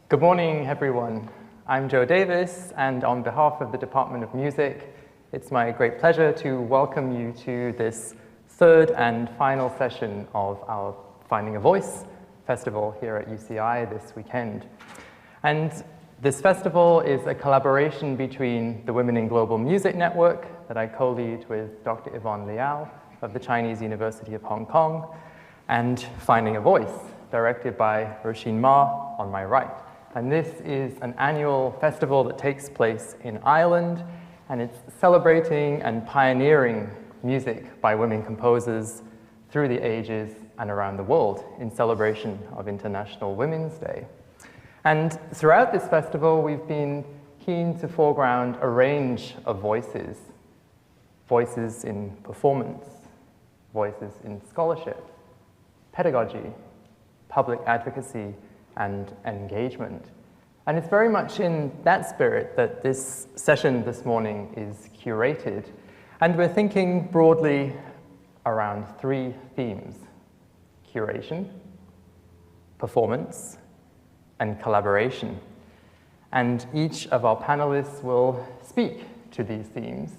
Good morning, everyone. I'm Joe Davies, and on behalf of the Department of Music, it's my great pleasure to welcome you to this third and final session of our Finding a Voice festival here at UCI this weekend. And this festival is a collaboration between the Women in Global Music Network that I co-lead with Dr. Yvonne Liao of the Chinese University of Hong Kong, and Finding a Voice, directed by Roisin Ma on my right. And this is an annual festival that takes place in Ireland, and it's celebrating and pioneering music by women composers through the ages and around the world in celebration of International Women's Day. And throughout this festival, we've been keen to foreground a range of voices. Voices in performance, voices in scholarship, pedagogy, public advocacy, and engagement. And it's very much in that spirit that this session this morning is curated. And we're thinking broadly around three themes: curation, performance, and collaboration. And each of our panelists will speak to these themes,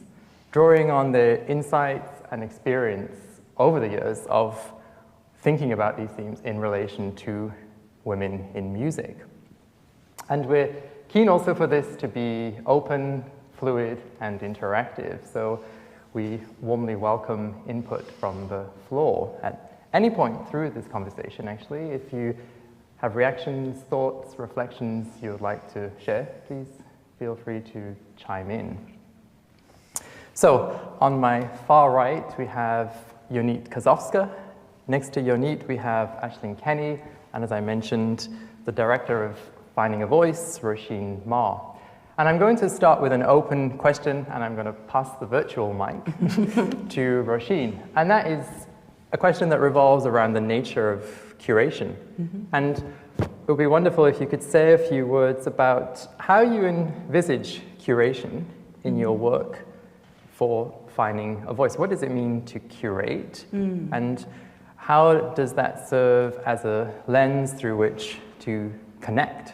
drawing on their insights and experience over the years of thinking about these themes in relation to women in music. And we're keen also for this to be open, fluid, and interactive. So we warmly welcome input from the floor at any point through this conversation, actually. If you have reactions, thoughts, reflections you would like to share, please feel free to chime in. So on my far right, we have Yonit Kozowska. Next to Yonit, we have Aisling Kenny, and as I mentioned, the director of Finding a Voice, Roisin Ma. And I'm going to start with an open question, and I'm going to pass the virtual mic to Roisin. And that is a question that revolves around the nature of curation. And it would be wonderful if you could say a few words about how you envisage curation in your work for Finding a Voice. What does it mean to curate? And how does that serve as a lens through which to connect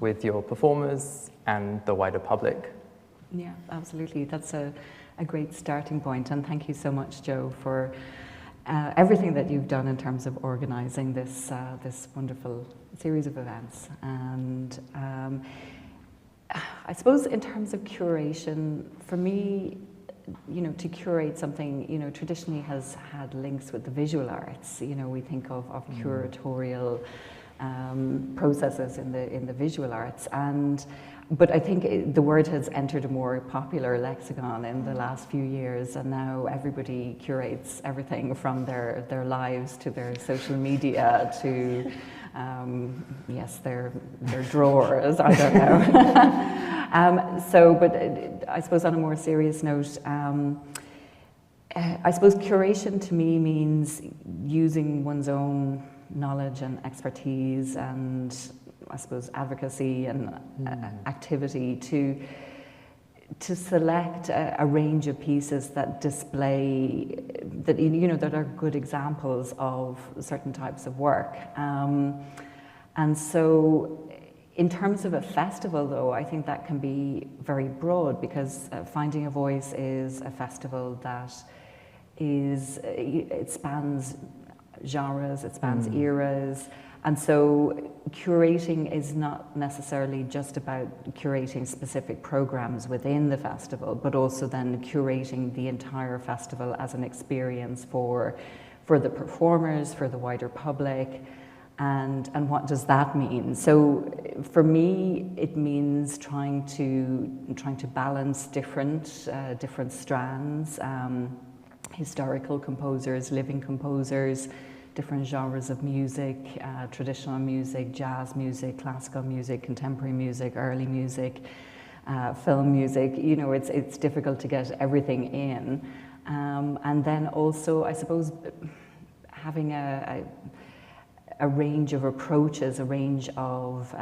with your performers and the wider public? Yeah, absolutely. That's a great starting point. And thank you so much, Joe, for everything that you've done in terms of organizing this, this wonderful series of events. And I suppose in terms of curation, for me, to curate something, traditionally has had links with the visual arts. We think of curatorial processes in the visual arts, but I think the word has entered a more popular lexicon in the last few years, and now everybody curates everything from their lives to their social media to yes, their drawers, I don't know. But I suppose on a more serious note, I suppose curation to me means using one's own knowledge and expertise and I suppose advocacy and activity to select a range of pieces that display that that are good examples of certain types of work. And so in terms of a festival, though, I think that can be very broad, because Finding a Voice is a festival that it spans genres, it spans eras, and so curating is not necessarily just about curating specific programs within the festival, but also then curating the entire festival as an experience for the performers, for the wider public. And what does that mean? So for me, it means trying to balance different strands, historical composers, living composers, different genres of music, traditional music, jazz music, classical music, contemporary music, early music, film music. It's difficult to get everything in, and then also I suppose having a range of approaches, a range of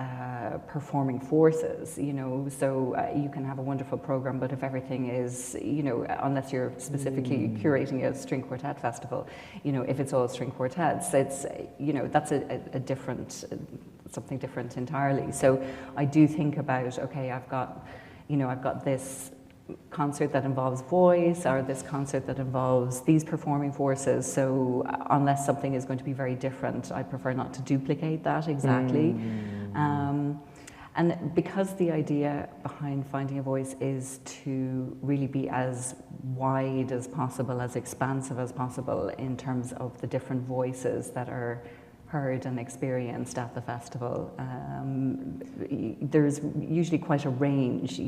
performing forces, so you can have a wonderful program, but if everything is, unless you're specifically curating a string quartet festival, if it's all string quartets, it's, that's a different something different entirely. So I do think about, okay, I've got this concert that involves voice, or this concert that involves these performing forces. So unless something is going to be very different, I prefer not to duplicate that exactly. And because the idea behind Finding a Voice is to really be as wide as possible, as expansive as possible in terms of the different voices that are heard and experienced at the festival. There's usually quite a range,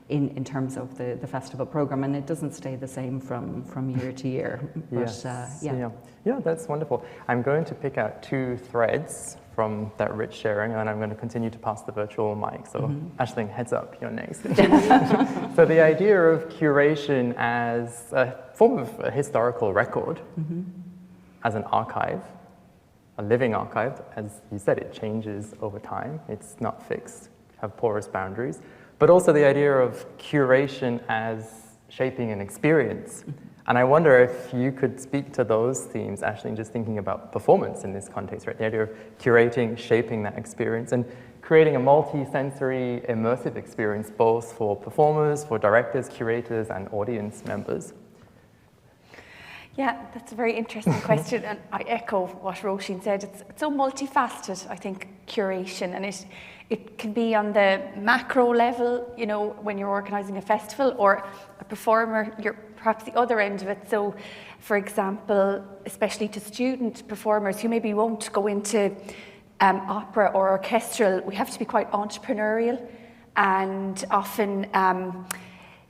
in terms of the festival program, and it doesn't stay the same from year to year. But, yeah, that's wonderful. I'm going to pick out 2 threads from that rich sharing, and I'm going to continue to pass the virtual mic. So Aisling, heads up, you're next. So the idea of curation as a form of a historical record, as an archive, a living archive, as you said, it changes over time. It's not fixed, have porous boundaries. But also the idea of curation as shaping an experience. And I wonder if you could speak to those themes, Aisling, just thinking about performance in this context, right? The idea of curating, shaping that experience, and creating a multi-sensory, immersive experience, both for performers, for directors, curators, and audience members. Yeah, that's a very interesting question, and I echo what Roisin said. It's so multifaceted, I think, curation, and it can be on the macro level, when you're organising a festival, or a performer, you're perhaps the other end of it. So, for example, especially to student performers who maybe won't go into opera or orchestral, we have to be quite entrepreneurial, and often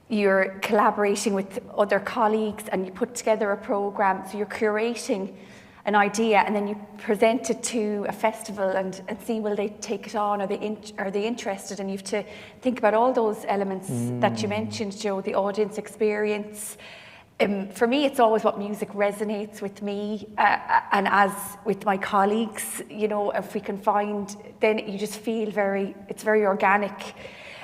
you're collaborating with other colleagues and you put together a programme, so you're curating an idea and then you present it to a festival and see will they take it on, are they interested, and you have to think about all those elements that you mentioned, Joe, the audience experience. For me, it's always what music resonates with me and as with my colleagues, if we can find, then you just feel it's very organic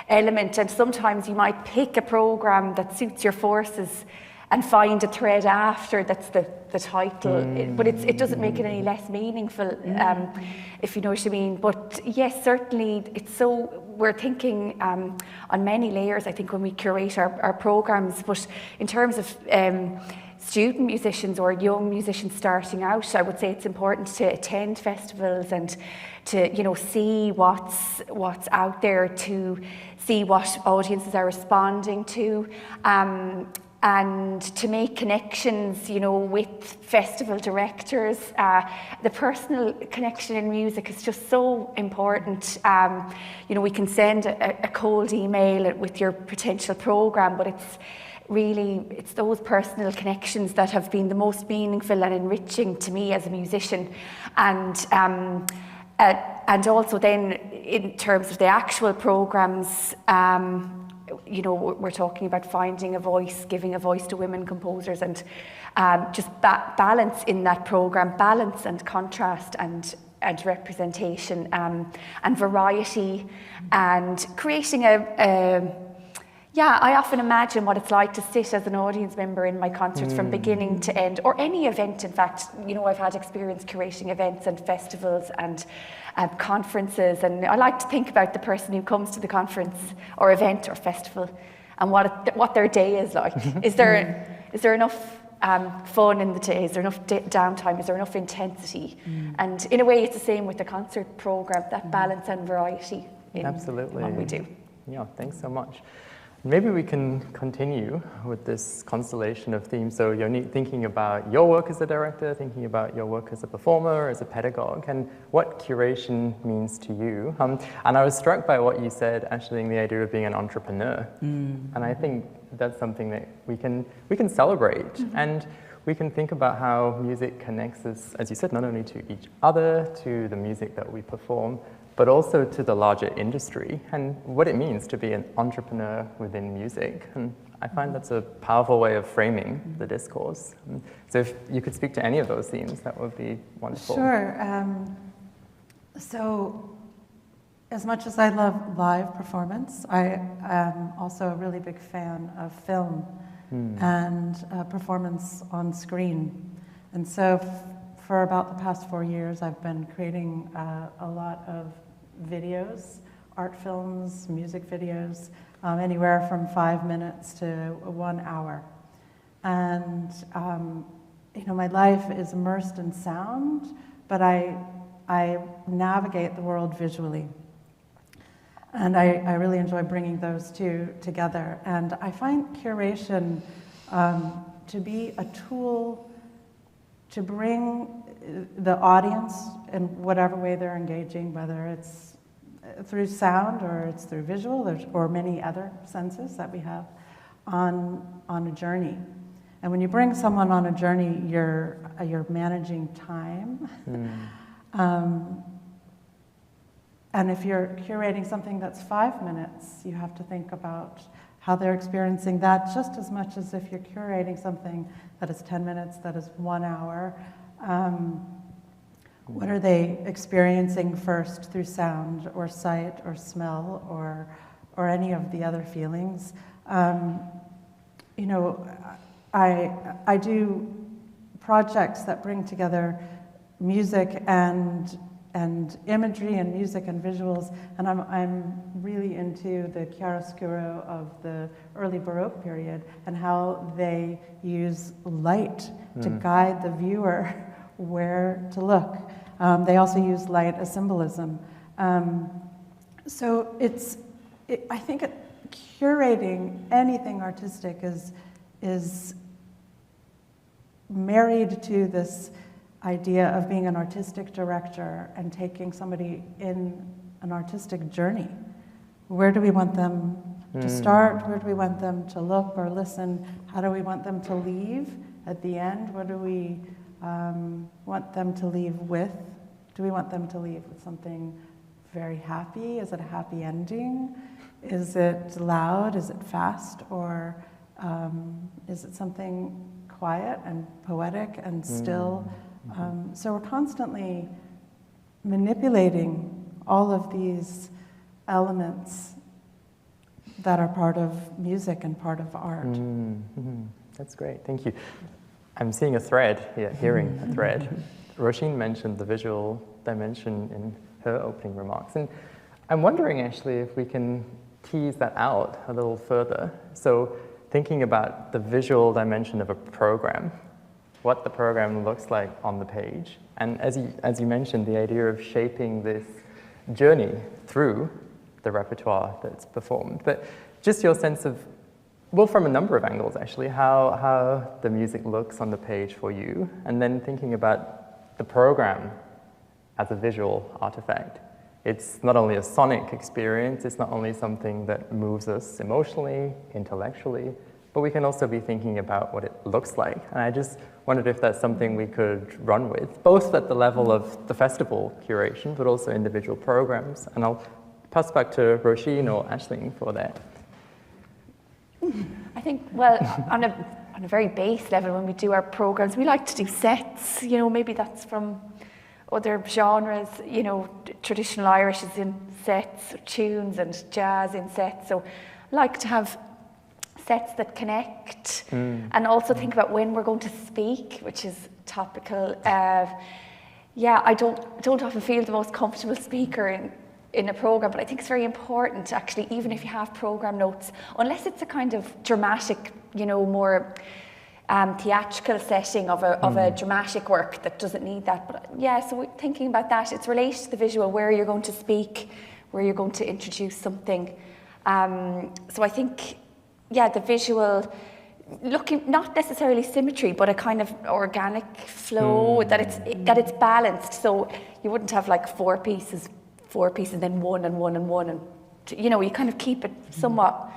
element, and sometimes you might pick a programme that suits your forces and find a thread after that's the title, but it doesn't make it any less meaningful, if you know what I mean. But yes, certainly we're thinking on many layers, I think, when we curate our programmes. But in terms of student musicians or young musicians starting out, I would say it's important to attend festivals and to see what's out there, to see what audiences are responding to, and to make connections, with festival directors. The personal connection in music is just so important. We can send a cold email with your potential programme, but it's those personal connections that have been the most meaningful and enriching to me as a musician. And also then in terms of the actual programmes, we're talking about finding a voice, giving a voice to women composers, and just balance in that programme, balance and contrast and representation, and variety, and creating I often imagine what it's like to sit as an audience member in my concerts from beginning to end, or any event. In fact, I've had experience curating events and festivals and conferences, and I like to think about the person who comes to the conference or event or festival and what their day is like. Is there enough fun in the day? Is there enough downtime? Is there enough intensity? And in a way, it's the same with the concert programme, that balance and variety in what we do. Yeah, thanks so much. Maybe we can continue with this constellation of themes. So you're thinking about your work as a director, thinking about your work as a performer, as a pedagogue, and what curation means to you. And I was struck by what you said, actually, the idea of being an entrepreneur. And I think that's something that we can celebrate. And we can think about how music connects us, as you said, not only to each other, to the music that we perform, but also to the larger industry and what it means to be an entrepreneur within music. And I find that's a powerful way of framing the discourse. So if you could speak to any of those themes, that would be wonderful. Sure. So as much as I love live performance, I am also a really big fan of film and performance on screen. And so for about the past 4 years, I've been creating a lot of videos, art films, music videos, anywhere from 5 minutes to 1 hour. And my life is immersed in sound, but I navigate the world visually. And I really enjoy bringing those two together. And I find curation to be a tool to bring the audience in whatever way they're engaging, whether it's through sound or it's through visual or many other senses that we have, on a journey. And when you bring someone on a journey, you're managing time. And if you're curating something that's 5 minutes, you have to think about how they're experiencing that just as much as if you're curating something that is 10 minutes, that is 1 hour. What are they experiencing first through sound or sight or smell or any of the other feelings? I do projects that bring together music and imagery and music and visuals, and I'm really into the chiaroscuro of the early Baroque period and how they use light to guide the viewer where to look. They also use light as symbolism. So I think curating anything artistic is married to this idea of being an artistic director and taking somebody in an artistic journey. Where do we want them to start? Where do we want them to look or listen? How do we want them to leave at the end? What do we want them to leave with? Do we want them to leave with something very happy? Is it a happy ending? Is it loud? Is it fast? Or is it something quiet and poetic and still? So we're constantly manipulating all of these elements that are part of music and part of art. That's great, thank you. I'm seeing a thread here, hearing a thread. Roisin mentioned the visual dimension in her opening remarks, and I'm wondering actually if we can tease that out a little further. So thinking about the visual dimension of a program, what the program looks like on the page. And as you mentioned, the idea of shaping this journey through the repertoire that's performed. But just your sense of, well, from a number of angles actually, how the music looks on the page for you, and then thinking about the program as a visual artifact. It's not only a sonic experience, it's not only something that moves us emotionally, intellectually, but we can also be thinking about what it looks like. And I just wondered if that's something we could run with, both at the level of the festival curation, but also individual programs. And I'll pass back to Roisin or Aisling for that. I think, well, on a very base level, when we do our programs, we like to do sets. Maybe that's from other genres. Traditional Irish is in sets, tunes, and jazz in sets. So I like to have sets that connect, and also think about when we're going to speak, which is topical. I don't often feel the most comfortable speaker in a program, but I think it's very important, actually, even if you have program notes, unless it's a kind of dramatic, more theatrical setting of a dramatic work that doesn't need that. But so we're thinking about that. It's related to the visual, where you're going to speak, where you're going to introduce something. So I think, the visual, looking, not necessarily symmetry, but a kind of organic flow, that it's balanced. So you wouldn't have like four pieces, then one and one and one, and you kind of keep it somewhat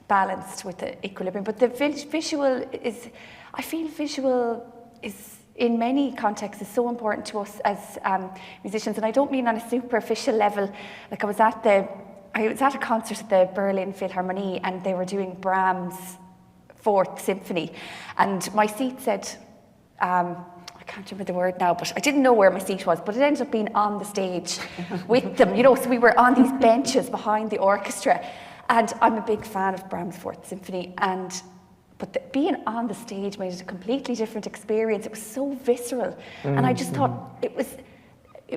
balanced with the equilibrium. But the visual is, I feel visual is, in many contexts, is so important to us as musicians, and I don't mean on a superficial level. Like I was at a concert at the Berlin Philharmonie, and they were doing Brahms' Fourth Symphony, and my seat said, I can't remember the word now, but I didn't know where my seat was, but it ended up being on the stage with them, so we were on these benches behind the orchestra. And I'm a big fan of Brahms' Fourth Symphony, and But being on the stage made it a completely different experience. It was so visceral. And I just thought it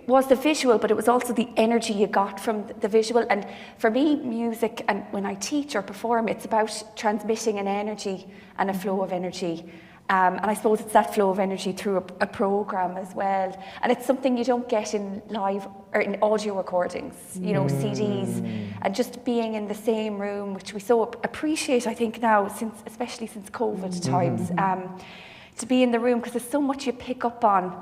was the visual, but it was also the energy you got from the visual. And for me, music, and when I teach or perform, it's about transmitting an energy and a flow of energy. And I suppose it's that flow of energy through a program as well. And it's something you don't get in live or in audio recordings, you know, CDs. And just being in the same room, which we so appreciate, I think now, especially since COVID times, to be in the room, because there's so much you pick up on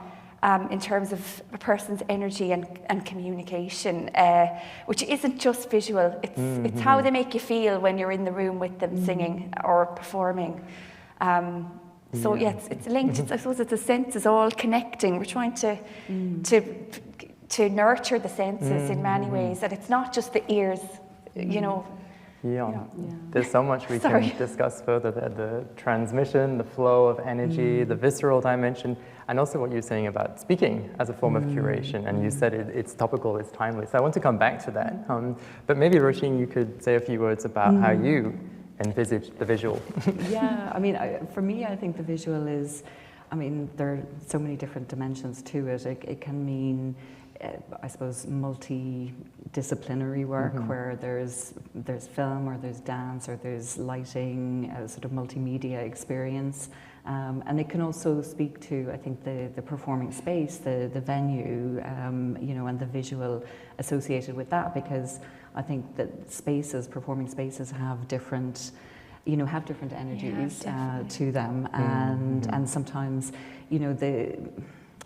in terms of a person's energy and communication, which isn't just visual. It's how they make you feel when you're in the room with them singing or performing. So yeah, it's linked. I suppose it's the senses all connecting. We're trying to nurture the senses in many ways, and it's not just the ears, you know. Yeah. There's so much we can discuss further there. The transmission, the flow of energy, the visceral dimension, and also what you're saying about speaking as a form of curation. And you said it's topical, it's timely. So I want to come back to that. But maybe, Roisin, you could say a few words about how you envisage the visual. Yeah, I mean, for me, I think the visual is, I mean, there are so many different dimensions to it. It can mean, I suppose, multidisciplinary work where there's film or there's dance or there's lighting, a sort of multimedia experience. And it can also speak to, I think, the performing space, the venue, you know, and the visual associated with that, because I think that performing spaces have different, you know, energies to them, and sometimes, you know,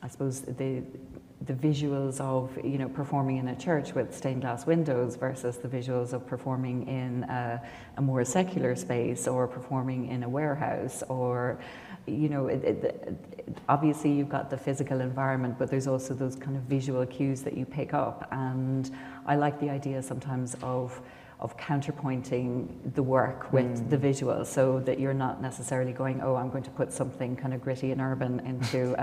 I suppose the visuals of, you know, performing in a church with stained glass windows versus the visuals of performing in a more secular space or performing in a warehouse, or, you know, obviously you've got the physical environment, but there's also those kind of visual cues that you pick up. And I like the idea sometimes of counterpointing the work with the visual, so that you're not necessarily going, oh, I'm going to put something kind of gritty and urban into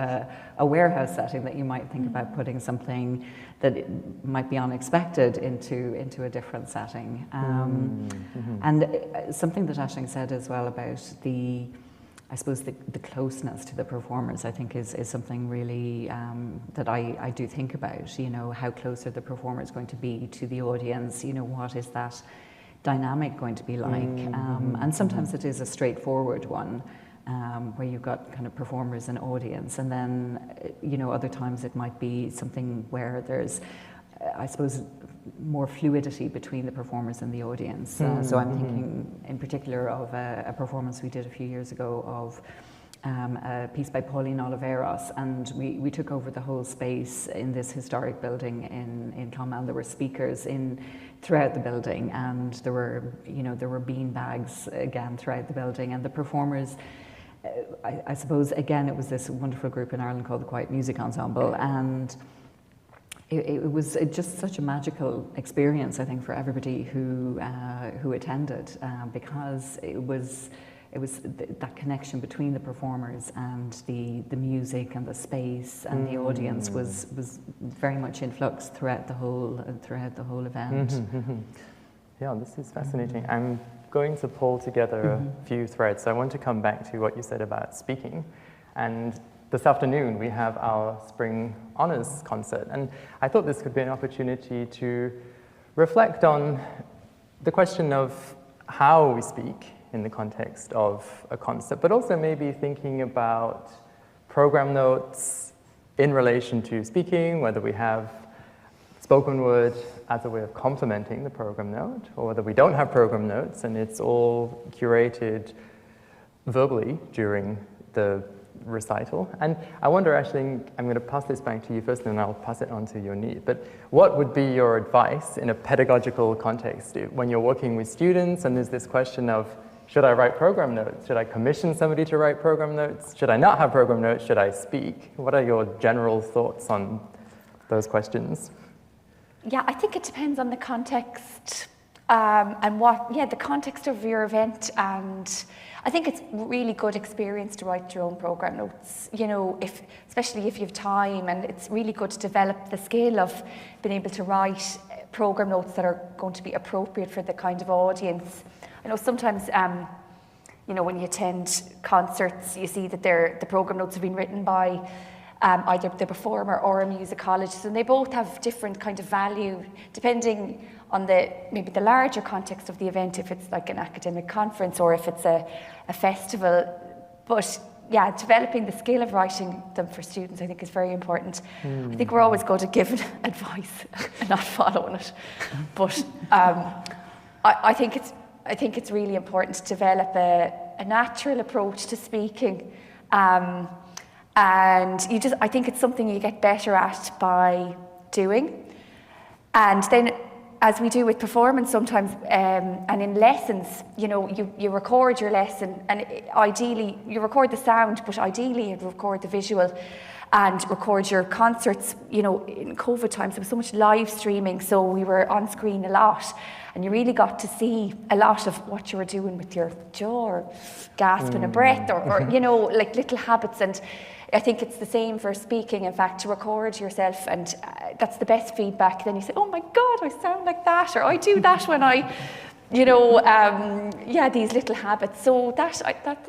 a warehouse setting, that you might think about putting something that might be unexpected into a different setting. And something that Aisling said as well about I suppose the closeness to the performers, I think is something really that I do think about. You know, how close are the performers going to be to the audience? You know, what is that dynamic going to be like? And sometimes it is a straightforward one, where you've got kind of performers and audience, and then, you know, other times it might be something where there's, I suppose, more fluidity between the performers and the audience. So I'm thinking in particular of a performance we did a few years ago of a piece by Pauline Oliveros, and we took over the whole space in this historic building in Clonmel. There were speakers throughout the building, and there were bean bags again throughout the building, and the performers, I suppose, again, it was this wonderful group in Ireland called the Quiet Music Ensemble, and it was just such a magical experience, I think, for everybody who attended, because it was that connection between the performers and the music and the space and the audience was very much in flux throughout the whole event. Yeah, this is fascinating. I'm going to pull together a few threads. So I want to come back to what you said about speaking, and this afternoon we have our Spring Honours concert, and I thought this could be an opportunity to reflect on the question of how we speak in the context of a concert, but also maybe thinking about program notes in relation to speaking, whether we have spoken word as a way of complementing the program note, or whether we don't have program notes and it's all curated verbally during the recital. And I wonder, Aisling, I'm going to pass this back to you first, and then I'll pass it on to Yonit. But what would be your advice in a pedagogical context when you're working with students and there's this question of, should I write program notes? Should I commission somebody to write program notes? Should I not have program notes? Should I speak? What are your general thoughts on those questions? Yeah, I think it depends on the context and the context of your event, and I think it's really good experience to write your own program notes, you know, especially if you have time, and it's really good to develop the skill of being able to write program notes that are going to be appropriate for the kind of audience. I know sometimes, you know, when you attend concerts, you see that the program notes have been written by either the performer or a musicologist, and they both have different kind of value depending on maybe the larger context of the event, if it's like an academic conference or if it's a festival. But yeah, developing the skill of writing them for students, I think, is very important. I think we're always going to give advice and not following it, but I think it's really important to develop a natural approach to speaking, and I think it's something you get better at by doing, and then, as we do with performance sometimes, and in lessons, you know, you record your lesson, and ideally you record the sound, but ideally you'd record the visual and record your concerts. You know, in COVID times there was so much live streaming, so we were on screen a lot, and you really got to see a lot of what you were doing with your jaw, or gasping a breath, or you know, like little habits. And I think it's the same for speaking, in fact, to record yourself, and that's the best feedback. Then you say, oh my God, I sound like that, or I do that when I, you know, yeah, these little habits. So that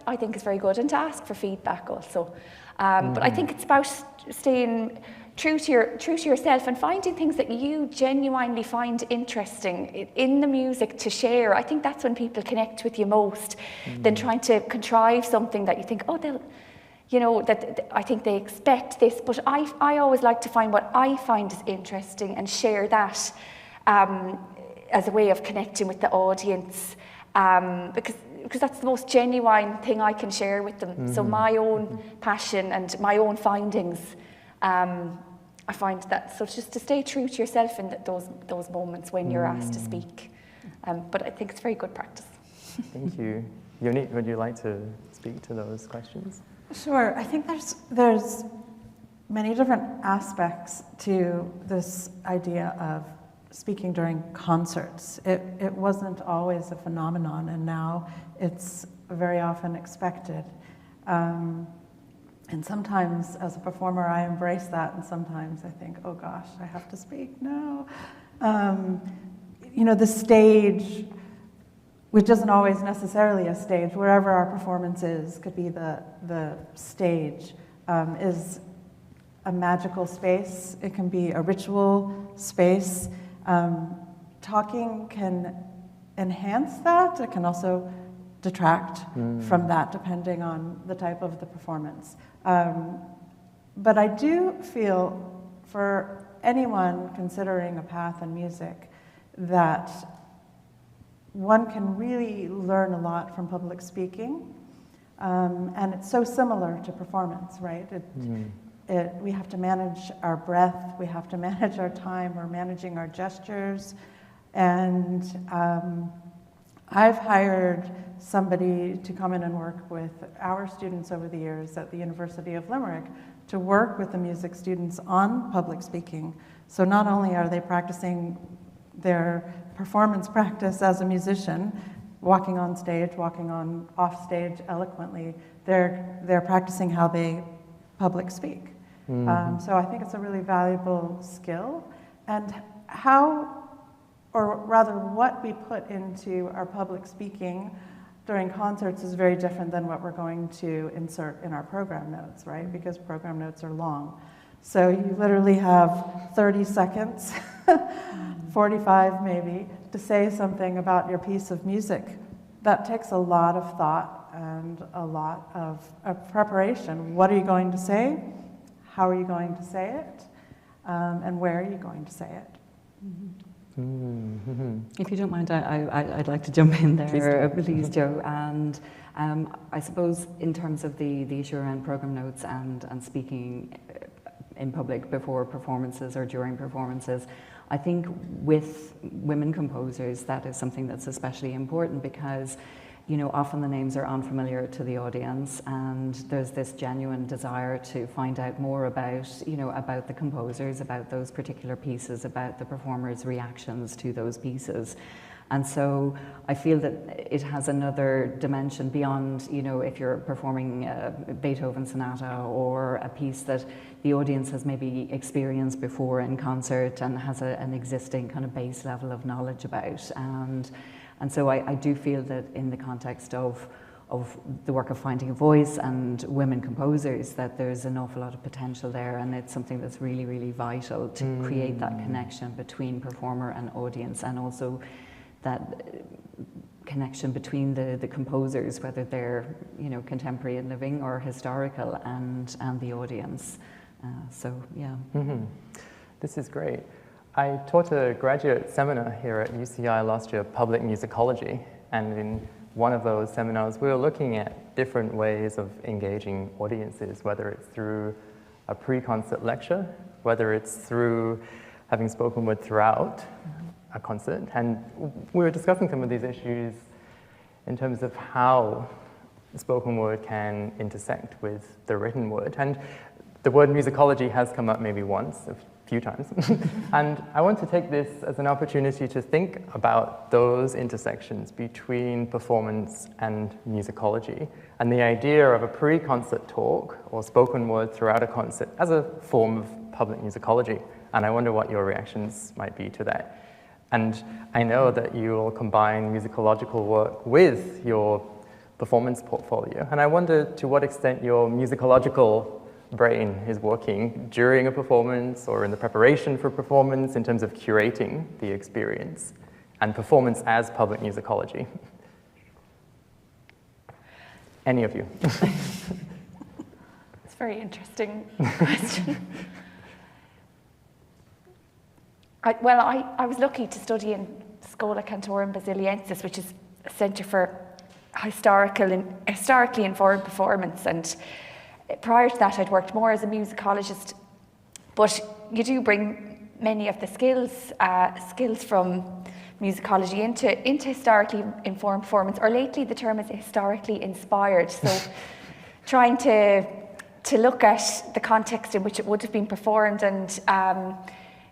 I think is very good, and to ask for feedback also. But I think it's about staying true to yourself and finding things that you genuinely find interesting in the music to share. I think that's when people connect with you most, than trying to contrive something that you think, oh, they'll, you know, that I think they expect this. But I always like to find what I find is interesting and share that as a way of connecting with the audience, because that's the most genuine thing I can share with them. So my own passion and my own findings, I find that. So just to stay true to yourself in those moments when you're asked to speak. But I think it's very good practice. Thank you. Yoni, would you like to speak to those questions? Sure. I think there's many different aspects to this idea of speaking during concerts. It wasn't always a phenomenon, and now it's very often expected. And sometimes as a performer I embrace that, and sometimes I think, oh gosh, I have to speak, no. You know, the stage, which isn't always necessarily a stage, wherever our performance is, could be the stage, is a magical space. It can be a ritual space. Talking can enhance that. It can also detract from that, depending on the type of the performance. But I do feel, for anyone considering a path in music, that one can really learn a lot from public speaking, and it's so similar to performance, right? We have to manage our breath, we have to manage our time, we're managing our gestures, and I've hired somebody to come in and work with our students over the years at the University of Limerick to work with the music students on public speaking. So not only are they practicing their performance practice as a musician, walking on stage, walking on off stage eloquently, they're practicing how they public speak. So I think it's a really valuable skill, and how, or rather what we put into our public speaking during concerts is very different than what we're going to insert in our program notes, right? Because program notes are long. So you literally have 30 seconds, 45 maybe, to say something about your piece of music. That takes a lot of thought and a lot of preparation. What are you going to say? How are you going to say it? And where are you going to say it? If you don't mind, I'd like to jump in there, please, Joe. And I suppose in terms of the issue around program notes and speaking in public before performances or during performances, I think with women composers that is something that's especially important, because you know, often the names are unfamiliar to the audience, and there's this genuine desire to find out more about, you know, about the composers, about those particular pieces, about the performers' reactions to those pieces. And so I feel that it has another dimension beyond, you know, if you're performing a Beethoven sonata or a piece that the audience has maybe experienced before in concert and has an existing kind of base level of knowledge about. And so I do feel that in the context of the work of finding a voice and women composers, that there's an awful lot of potential there, and it's something that's really, really vital to create that connection between performer and audience, and also that connection between the composers, whether they're contemporary and living or historical, and the audience. So yeah. This is great. I taught a graduate seminar here at UCI last year, public musicology, and in one of those seminars we were looking at different ways of engaging audiences, whether it's through a pre-concert lecture, whether it's through having spoken word throughout a concert, and we were discussing some of these issues in terms of how the spoken word can intersect with the written word. And the word musicology has come up maybe once, a few times. And I want to take this as an opportunity to think about those intersections between performance and musicology, and the idea of a pre-concert talk or spoken word throughout a concert as a form of public musicology. And I wonder what your reactions might be to that. And I know that you will combine musicological work with your performance portfolio. And I wonder to what extent your musicological brain is working during a performance or in the preparation for performance in terms of curating the experience and performance as public musicology. Any of you? It's a very interesting question. I was lucky to study in Schola Cantorum Basiliensis, which is a centre for historically informed performance, and prior to that I'd worked more as a musicologist. But you do bring many of the skills from musicology into historically informed performance, or lately the term is historically inspired. So trying to look at the context in which it would have been performed and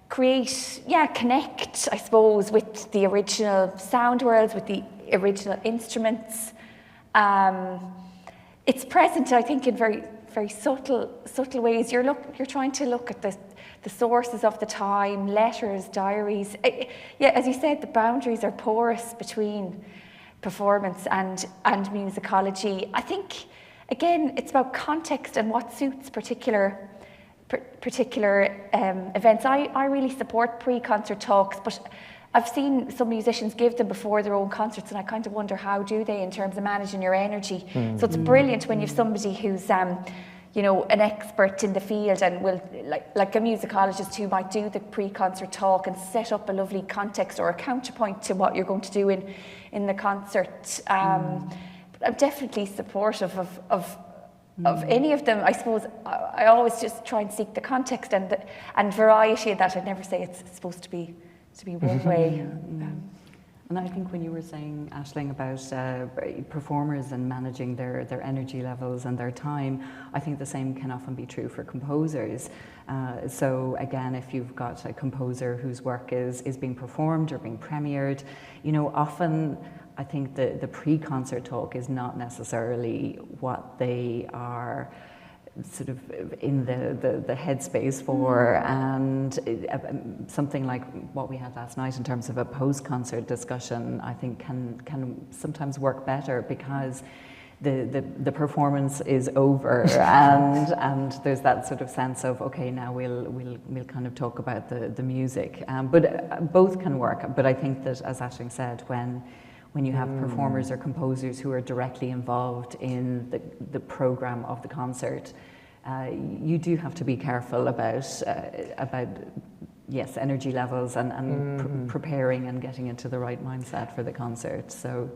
connect, I suppose, with the original sound worlds, with the original instruments. It's present, I think, in very, very subtle ways. You're trying to look at the sources of the time, letters, diaries. As you said, the boundaries are porous between performance and musicology. I think, again, it's about context and what suits particular events. I really support pre-concert talks, but I've seen some musicians give them before their own concerts, and I kind of wonder, how do they in terms of managing your energy? So it's brilliant when you have somebody who's an expert in the field and will, like a musicologist who might do the pre-concert talk and set up a lovely context or a counterpoint to what you're going to do in the concert. I'm definitely supportive of any of them. I suppose I always just try and seek the context and variety of that. I'd never say it's supposed to be one way. And I think when you were saying, Aisling, about performers and managing their energy levels and their time, I think the same can often be true for composers. So again, if you've got a composer whose work is being performed or being premiered, often I think the pre-concert talk is not necessarily what they are sort of in the headspace for, and something like what we had last night in terms of a post-concert discussion, I think can sometimes work better, because the performance is over and there's that sort of sense of, okay, now we'll kind of talk about the music, but both can work. But I think that, as Aisling said, when you have performers or composers who are directly involved in the program of the concert, you do have to be careful about energy levels and preparing and getting into the right mindset for the concert. So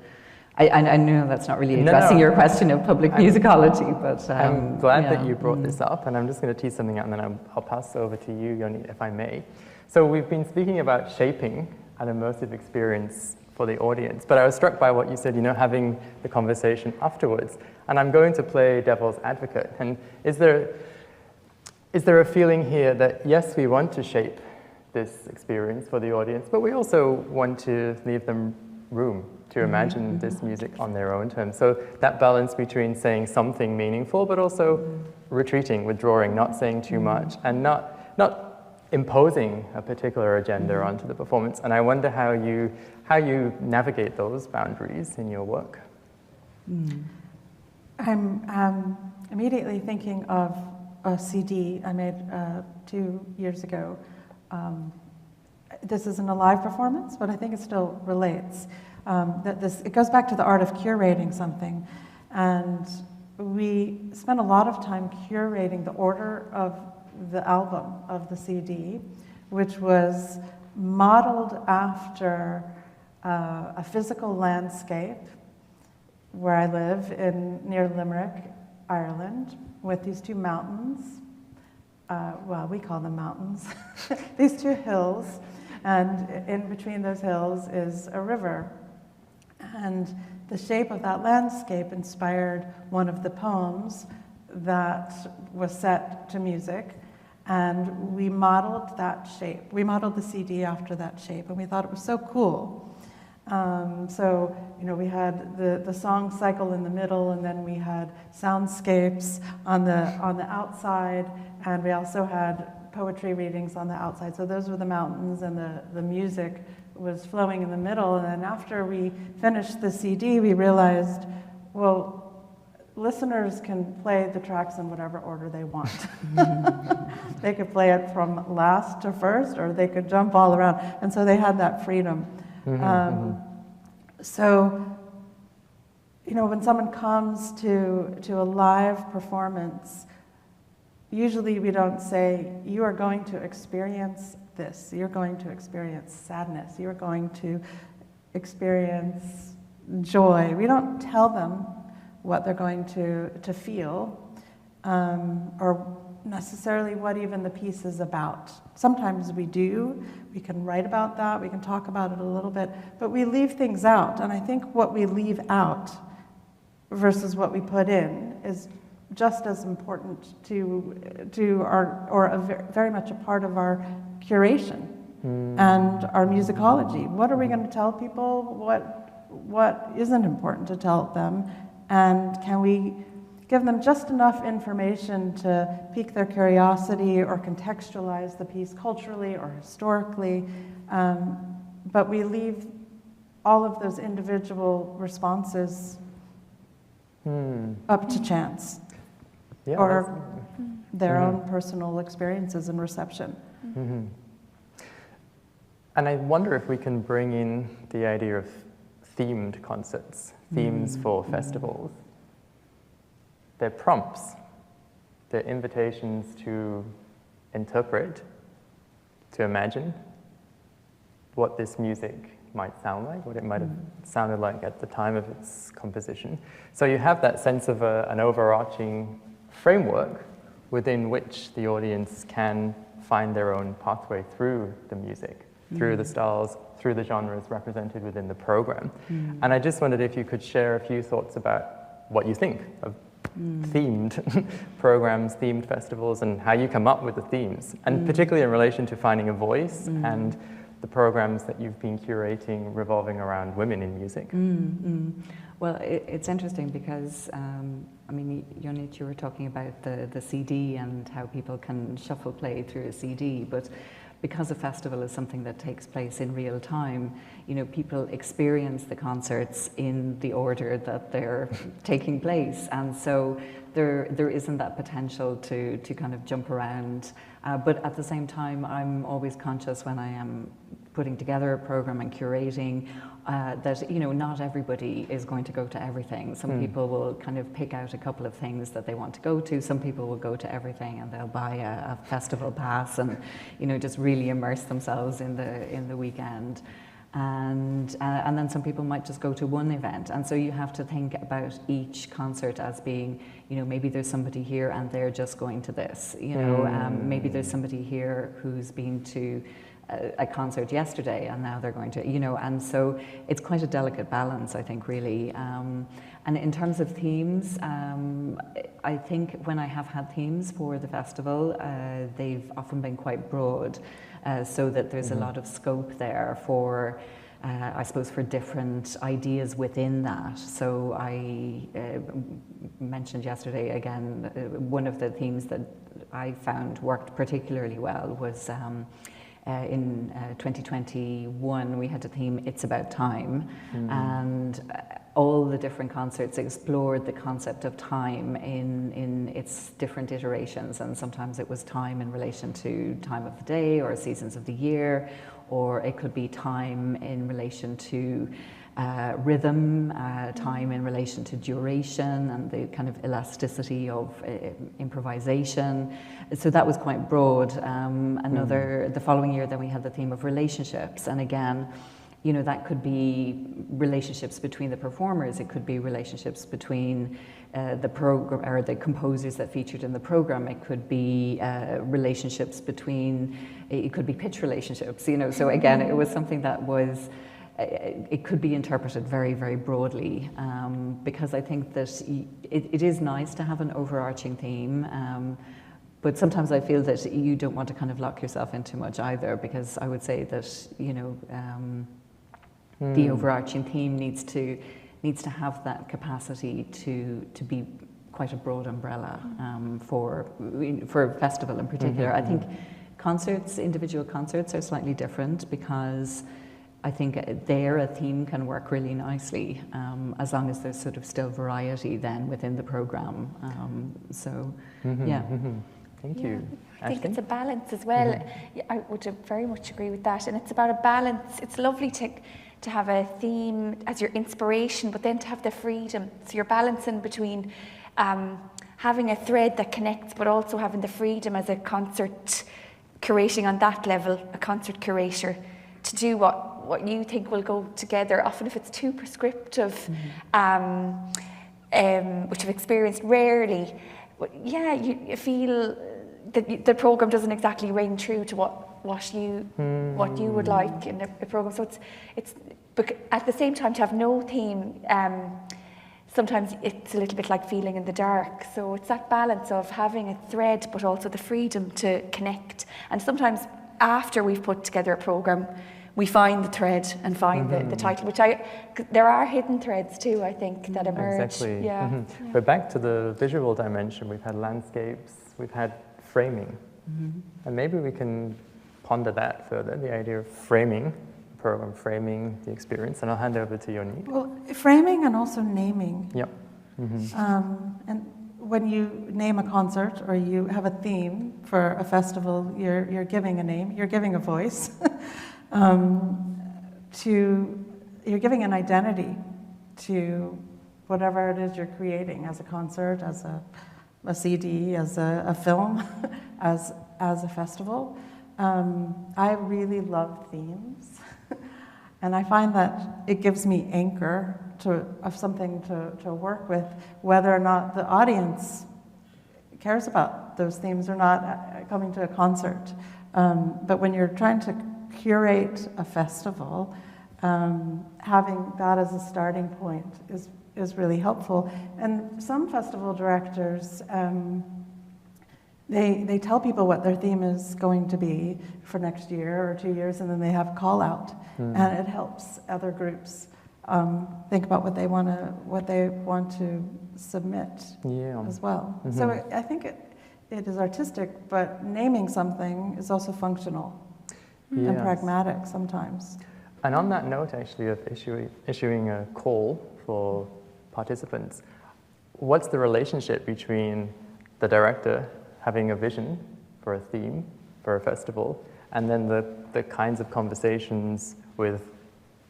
I know that's not really addressing your question of public musicology, but I'm glad that you brought this up, and I'm just going to tease something out, and then I'll pass over to you, Yoni, if I may. So we've been speaking about shaping an immersive experience for the audience, but I was struck by what you said, having the conversation afterwards. And I'm going to play devil's advocate. And is there a feeling here that, yes, we want to shape this experience for the audience, but we also want to leave them room to imagine this music on their own terms? So that balance between saying something meaningful, but also retreating, withdrawing, not saying too much, and not imposing a particular agenda onto the performance. And I wonder how you navigate those boundaries in your work. I'm immediately thinking of a CD I made 2 years ago. This isn't a live performance, but I think it still relates. It goes back to the art of curating something. And we spent a lot of time curating the order of the album, of the CD, which was modeled after a physical landscape where I live near Limerick, Ireland, with these two mountains. Well, we call them mountains. These two hills, and in between those hills is a river. And the shape of that landscape inspired one of the poems that was set to music, and we modeled that shape. We modeled the CD after that shape, and we thought it was so cool. So, we had the song cycle in the middle, and then we had soundscapes on the outside, and we also had poetry readings on the outside. So those were the mountains, and the music was flowing in the middle. And then after we finished the CD, we realized, well, listeners can play the tracks in whatever order they want. They could play it from last to first, or they could jump all around. And so they had that freedom. So, when someone comes to a live performance, usually we don't say, you are going to experience this, you're going to experience sadness, you're going to experience joy. We don't tell them what they're going to feel, or necessarily what even the piece is about. Sometimes we do. We can write about that, we can talk about it a little bit, but we leave things out. And I think what we leave out versus what we put in is just as important very much a part of our curation and our musicology. What are we going to tell people? What isn't important to tell them? And can we give them just enough information to pique their curiosity or contextualize the piece culturally or historically, but we leave all of those individual responses up to chance, or their own personal experiences and reception. And I wonder if we can bring in the idea of themed concerts, themes for festivals. They're prompts, they're invitations to interpret, to imagine what this music might sound like, what it might have sounded like at the time of its composition. So you have that sense of an overarching framework within which the audience can find their own pathway through the music, through the styles, through the genres represented within the program. And I just wondered if you could share a few thoughts about what you think of themed programs, themed festivals, and how you come up with the themes, and particularly in relation to finding a voice and the programs that you've been curating revolving around women in music. Well, it's interesting because, Yonit, you were talking about the CD and how people can shuffle play through a CD, but because a festival is something that takes place in real time, people experience the concerts in the order that they're taking place, and so there isn't that potential to kind of jump around. But at the same time, I'm always conscious when I am putting together a program and curating that not everybody is going to go to everything. Some people will kind of pick out a couple of things that they want to go to. Some people will go to everything and they'll buy a festival pass and just really immerse themselves in the weekend. And then some people might just go to one event, and so you have to think about each concert as being, maybe there's somebody here and they're just going to this, maybe there's somebody here who's been to a concert yesterday and now they're going to, and so it's quite a delicate balance, I think, really. And in terms of themes, I think when I have had themes for the festival, they've often been quite broad. So that there's a lot of scope there for, I suppose, for different ideas within that. So I mentioned yesterday, again, one of the themes that I found worked particularly well was in 2021, we had a theme, It's About Time. And all the different concerts explored the concept of time in its different iterations, and sometimes it was time in relation to time of the day or seasons of the year, or it could be time in relation to rhythm, time in relation to duration and the kind of elasticity of improvisation. So that was quite broad. The following year then we had the theme of relationships, and again, you know, that could be relationships between the performers, it could be relationships between the program or the composers that featured in the program, it could be relationships between, it could be pitch relationships, you know. So again, it was something that was, it could be interpreted very, very broadly, because I think that it is nice to have an overarching theme, but sometimes I feel that you don't want to kind of lock yourself in too much either, because I would say that, you know, the overarching theme needs to have that capacity to be quite a broad umbrella for a festival in particular. I think concerts, individual concerts, are slightly different, because I think there a theme can work really nicely, as long as there's sort of still variety then within the program. Yeah. Thank you. I think it's a balance as well. Yeah, I would very much agree with that. And it's about a balance. It's lovely to have a theme as your inspiration, but then to have the freedom. So you're balancing between having a thread that connects, but also having the freedom as a concert curating on that level, a concert curator, to do what you think will go together. Often if it's too prescriptive, which I've experienced rarely, but yeah, you feel that the program doesn't exactly ring true to what you would like in a program. So it's but at the same time, to have no theme, sometimes it's a little bit like feeling in the dark. So it's that balance of having a thread, but also the freedom to connect. And sometimes after we've put together a program, we find the thread and find the title, which there are hidden threads too, I think, that emerge. Exactly. Yeah. But back to the visual dimension, we've had landscapes, we've had framing. And maybe we can ponder that further, the idea of framing the program, framing the experience. And I'll hand over to Yoni. Well, framing and also naming. Yep. And when you name a concert or you have a theme for a festival, you're giving a name, you're giving a voice. You're giving an identity to whatever it is you're creating, as a concert, as a CD, as a film, as a festival. I really love themes, and I find that it gives me anchor of something to work with, whether or not the audience cares about those themes or not coming to a concert. But when you're trying to curate a festival, having that as a starting point is really helpful. And some festival directors, they tell people what their theme is going to be for next year or 2 years, and then they have a call out, and it helps other groups think about what they want to submit as well. So I think it is artistic, but naming something is also functional. And pragmatic sometimes. And on that note, actually, of issuing a call for participants, what's the relationship between the director having a vision for a theme, for a festival, and then the kinds of conversations with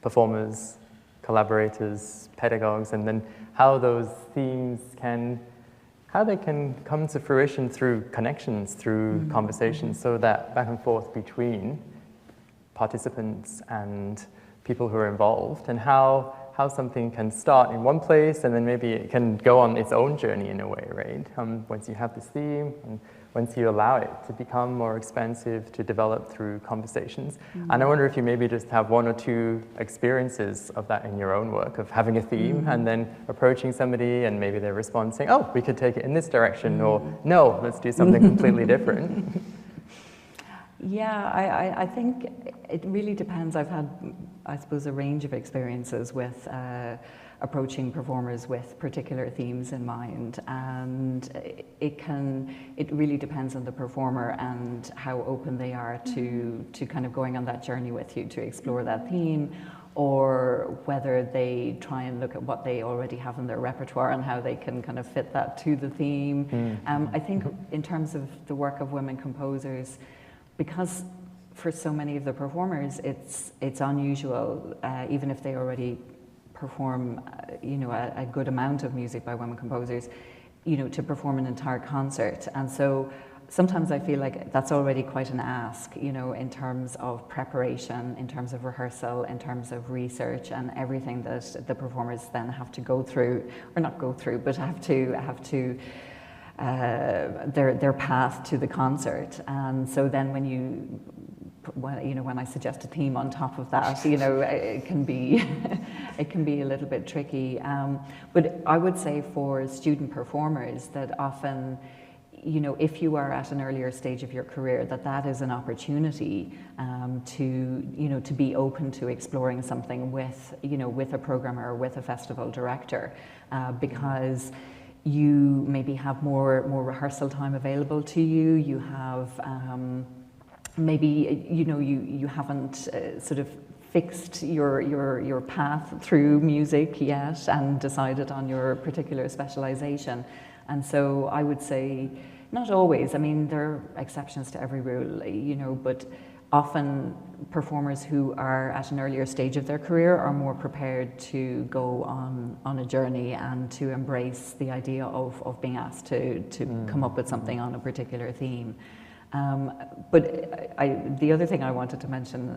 performers, collaborators, pedagogues, and then how those themes can come to fruition through connections, through conversations, so that back and forth between participants and people who are involved, and how something can start in one place and then maybe it can go on its own journey in a way, right? Once you have this theme and once you allow it to become more expansive, to develop through conversations. And I wonder if you maybe just have one or two experiences of that in your own work, of having a theme and then approaching somebody and maybe they respond saying, oh, we could take it in this direction, or no, let's do something completely different. Yeah, I think it really depends. I've had, I suppose, a range of experiences with approaching performers with particular themes in mind, and it really depends on the performer and how open they are to kind of going on that journey with you to explore that theme, or whether they try and look at what they already have in their repertoire and how they can kind of fit that to the theme. I think in terms of the work of women composers, because for so many of the performers it's unusual, even if they already perform a good amount of music by women composers, to perform an entire concert. And so sometimes I feel like that's already quite an ask, in terms of preparation, in terms of rehearsal, in terms of research, and everything that the performers then have to go through, or not go through, but have to their path to the concert. And so then when I suggest a theme on top of that, it can be it can be a little bit tricky. But I would say for student performers that often, if you are at an earlier stage of your career, that is an opportunity to be open to exploring something with a programmer or with a festival director, because you maybe have more rehearsal time available to you. You have maybe you haven't sort of fixed your path through music yet and decided on your particular specialization. And so I would say, not always, I mean, there are exceptions to every rule, but often performers who are at an earlier stage of their career are more prepared to go on a journey and to embrace the idea of being asked to come up with something on a particular theme. But the other thing I wanted to mention,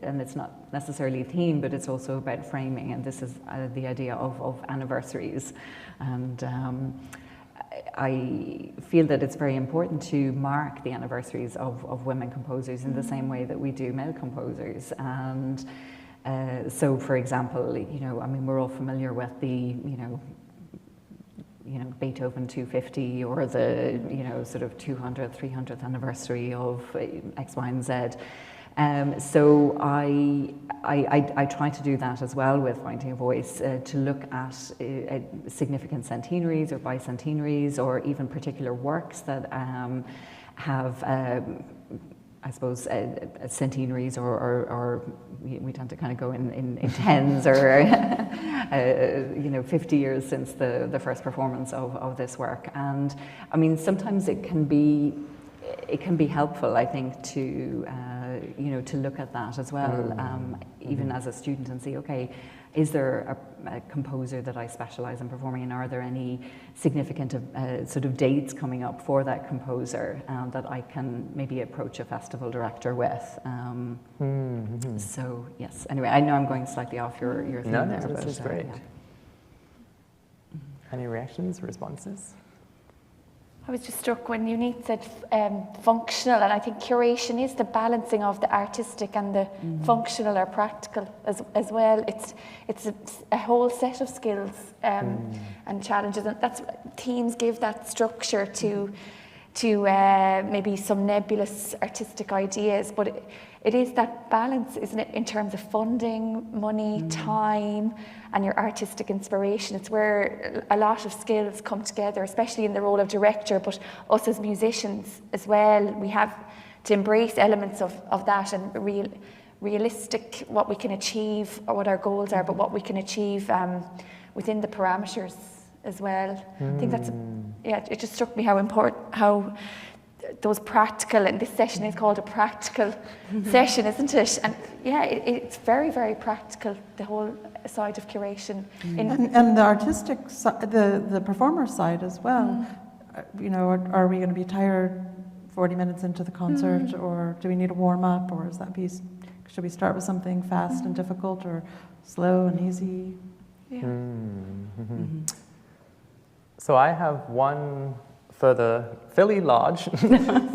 and it's not necessarily a theme, but it's also about framing, and this is the idea of anniversaries. And I feel that it's very important to mark the anniversaries of women composers in the same way that we do male composers. And so, for example, I mean, we're all familiar with the, Beethoven 250 or the, sort of 200th, 300th anniversary of X, Y, and Z. So I try to do that as well with Finding a Voice, to look at significant centenaries or bicentenaries, or even particular works that have, I suppose, centenaries, or we tend to kind of go in tens, or 50 years since the first performance of this work. And I mean, sometimes it can be helpful, I think, to look at that as well, even as a student, and see, okay, is there a composer that I specialize in performing in? Are there any significant sort of dates coming up for that composer that I can maybe approach a festival director with? So yes, anyway, I know I'm going slightly off your theme there. No, but this is great. Yeah. Any reactions, responses? I was just struck when Unique said functional, and I think curation is the balancing of the artistic and the functional or practical as well. It's a whole set of skills and challenges, and that's teams give that structure to maybe some nebulous artistic ideas, but it is that balance, isn't it, in terms of funding, money, time, and your artistic inspiration. It's where a lot of skills come together, especially in the role of director, but us as musicians as well. We have to embrace elements of that, and realistic, what we can achieve, or what our goals are, but what we can achieve within the parameters as well. I think that's, it just struck me how important, how those practical, and this session is called a practical session, isn't it? And yeah, it's very, very practical, the whole side of curation. And the artistic side, the performer side as well. Are we going to be tired 40 minutes into the concert, or do we need a warm up, or is that piece, should we start with something fast and difficult, or slow and easy? Yeah. So I have one further fairly large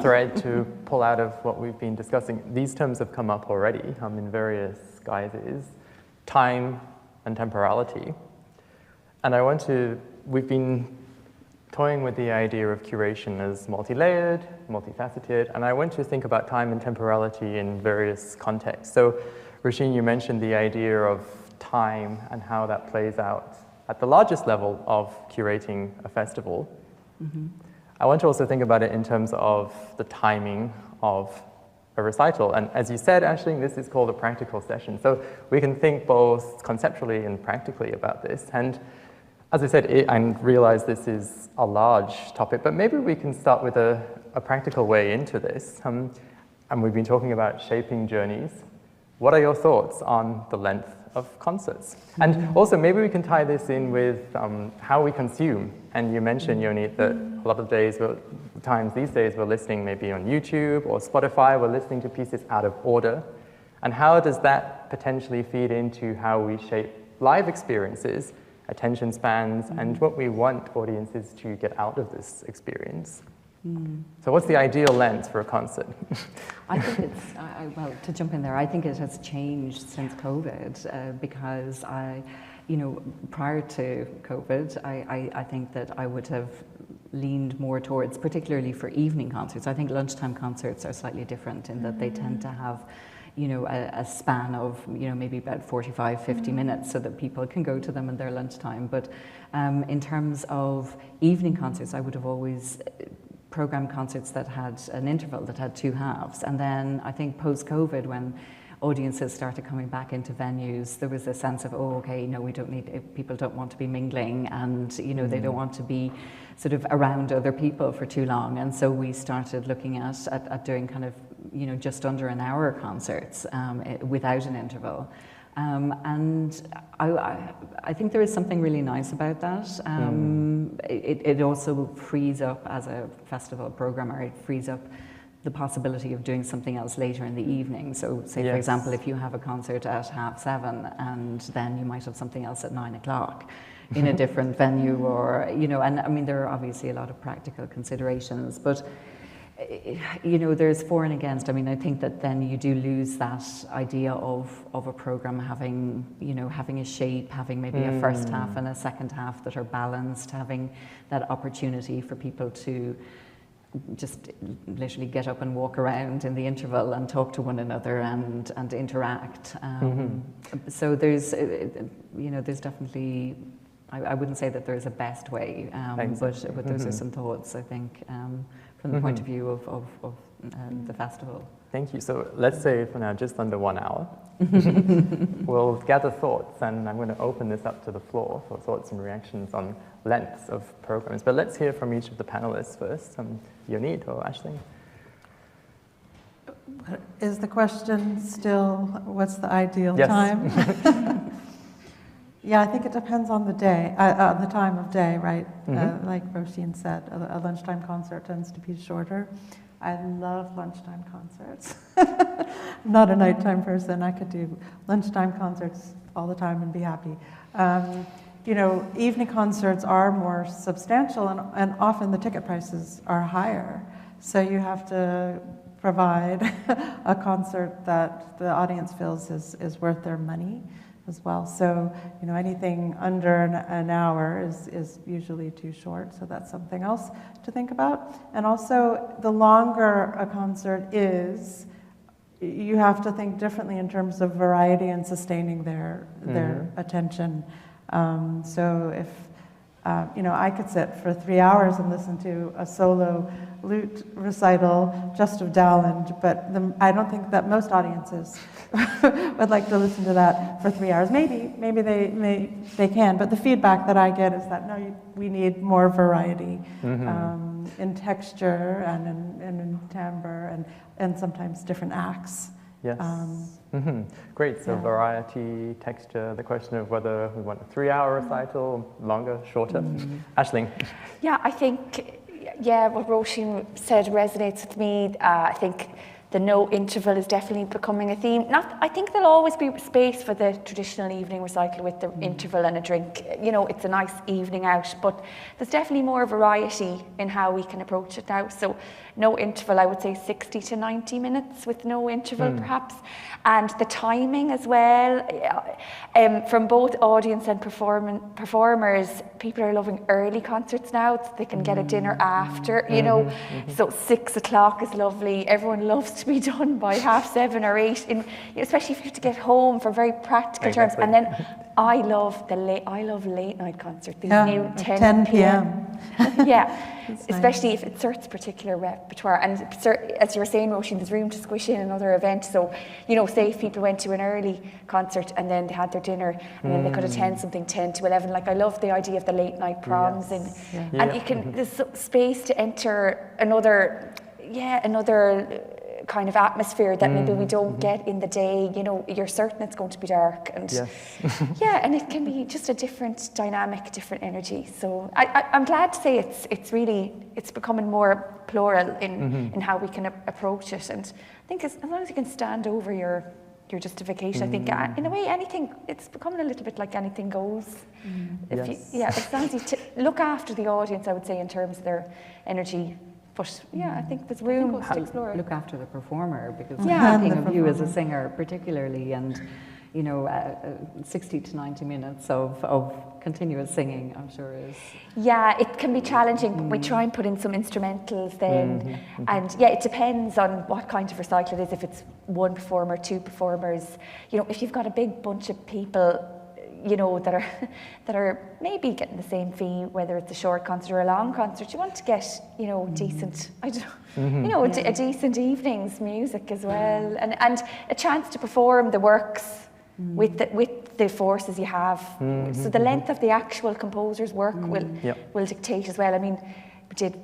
thread to pull out of what we've been discussing. These terms have come up already in various guises: time and temporality. And we've been toying with the idea of curation as multi-layered, multifaceted, and I want to think about time and temporality in various contexts. So, Roisin, you mentioned the idea of time and how that plays out at the largest level of curating a festival. I want to also think about it in terms of the timing of a recital. And as you said, Aisling, this is called a practical session. So we can think both conceptually and practically about this. And as I said, I realize this is a large topic, but maybe we can start with a practical way into this. And we've been talking about shaping journeys. What are your thoughts on the length of concerts? And also, maybe we can tie this in with how we consume. And you mentioned, Yoni, that a lot of times these days we're listening maybe on YouTube or Spotify, we're listening to pieces out of order. And how does that potentially feed into how we shape live experiences, attention spans, and what we want audiences to get out of this experience? So what's the ideal length for a concert? I think it's, well, to jump in there, I think it has changed since COVID because prior to COVID, I think that I would have leaned more towards, particularly for evening concerts. I think lunchtime concerts are slightly different in that they tend to have a span of, maybe about 45, 50 minutes so that people can go to them in their lunchtime. But in terms of evening concerts, I would have always programmed concerts that had an interval, that had two halves. And then I think post-COVID, when audiences started coming back into venues, there was a sense of, we don't need, people don't want to be mingling and, they don't want to be sort of around other people for too long. And so we started looking at doing kind of, just under an hour concerts without an interval. And I think there is something really nice about that. It also frees up, as a festival programmer, it frees up the possibility of doing something else later in the evening. So say, for example, if you have a concert at 7:30 and then you might have something else at 9:00 in a different venue, or, and I mean, there are obviously a lot of practical considerations, but there's for and against. I mean, I think that then you do lose that idea of a program having, having a shape, having maybe a first half and a second half that are balanced, having that opportunity for people to just literally get up and walk around in the interval and talk to one another and interact. So there's definitely, I wouldn't say that there's a best way, but those are some thoughts, I think, from the point of view of the festival. Thank you. So let's say for now, just under 1 hour. We'll gather thoughts, and I'm going to open this up to the floor for thoughts and reactions on lengths of programs. But let's hear from each of the panelists first. Yonit or Aisling? Is the question still, what's the ideal time? Yeah, I think it depends on the day, on the time of day, right? Like Roisin said, a lunchtime concert tends to be shorter. I love lunchtime concerts. I'm not a nighttime person. I could do lunchtime concerts all the time and be happy. Evening concerts are more substantial, and often the ticket prices are higher. So you have to provide a concert that the audience feels is worth their money as well. So, anything under an hour is usually too short, so that's something else to think about. And also, the longer a concert is, you have to think differently in terms of variety and sustaining their attention. So if, I could sit for 3 hours and listen to a solo lute recital just of Dowland, but I don't think that most audiences would like to listen to that for 3 hours. Maybe they can, but the feedback that I get is that no, we need more variety in texture and in timbre and sometimes different acts. Yes. Great. So variety, texture, the question of whether we want a 3-hour recital, longer, shorter. Aisling? Yeah, I think, what Roisin said resonates with me. I think the no interval is definitely becoming a theme. I think there'll always be space for the traditional evening recital with the interval and a drink. It's a nice evening out, but there's definitely more variety in how we can approach it now. So no interval, I would say 60 to 90 minutes with no interval perhaps. And the timing as well, from both audience and performers, people are loving early concerts now. So they can get a dinner after, So 6 o'clock is lovely. Everyone loves to to be done by 7:30 or 8, especially if you have to get home for very practical terms. And then I love late night concerts, these new 10 p.m. Yeah, especially if it suits particular repertoire. And as you were saying, Roisin, there's room to squish in another event. So, say if people went to an early concert and then they had their dinner and then they could attend something 10 to 11. Like, I love the idea of the late night proms. And you can, there's space to enter another kind of atmosphere that maybe we don't get in the day. You're certain it's going to be dark, and and it can be just a different dynamic, different energy. So I'm glad to say it's becoming more plural in how we can approach it. And I think as long as you can stand over your justification, I think in a way it's becoming a little bit like anything goes. As long as you look after the audience, I would say, in terms of their energy. But I think there's room to explore. Look after the performer, because thinking of you as a singer particularly, and 60 to 90 minutes of continuous singing, I'm sure is... Yeah, it can be challenging, but we try and put in some instrumentals then. And it depends on what kind of recital it is, if it's one performer, two performers. If you've got a big bunch of people, that are maybe getting the same fee, whether it's a short concert or a long concert, you want to get, decent, a decent evening's music as well, and a chance to perform the works with the forces you have. So the length of the actual composer's work will dictate as well. I mean, we did,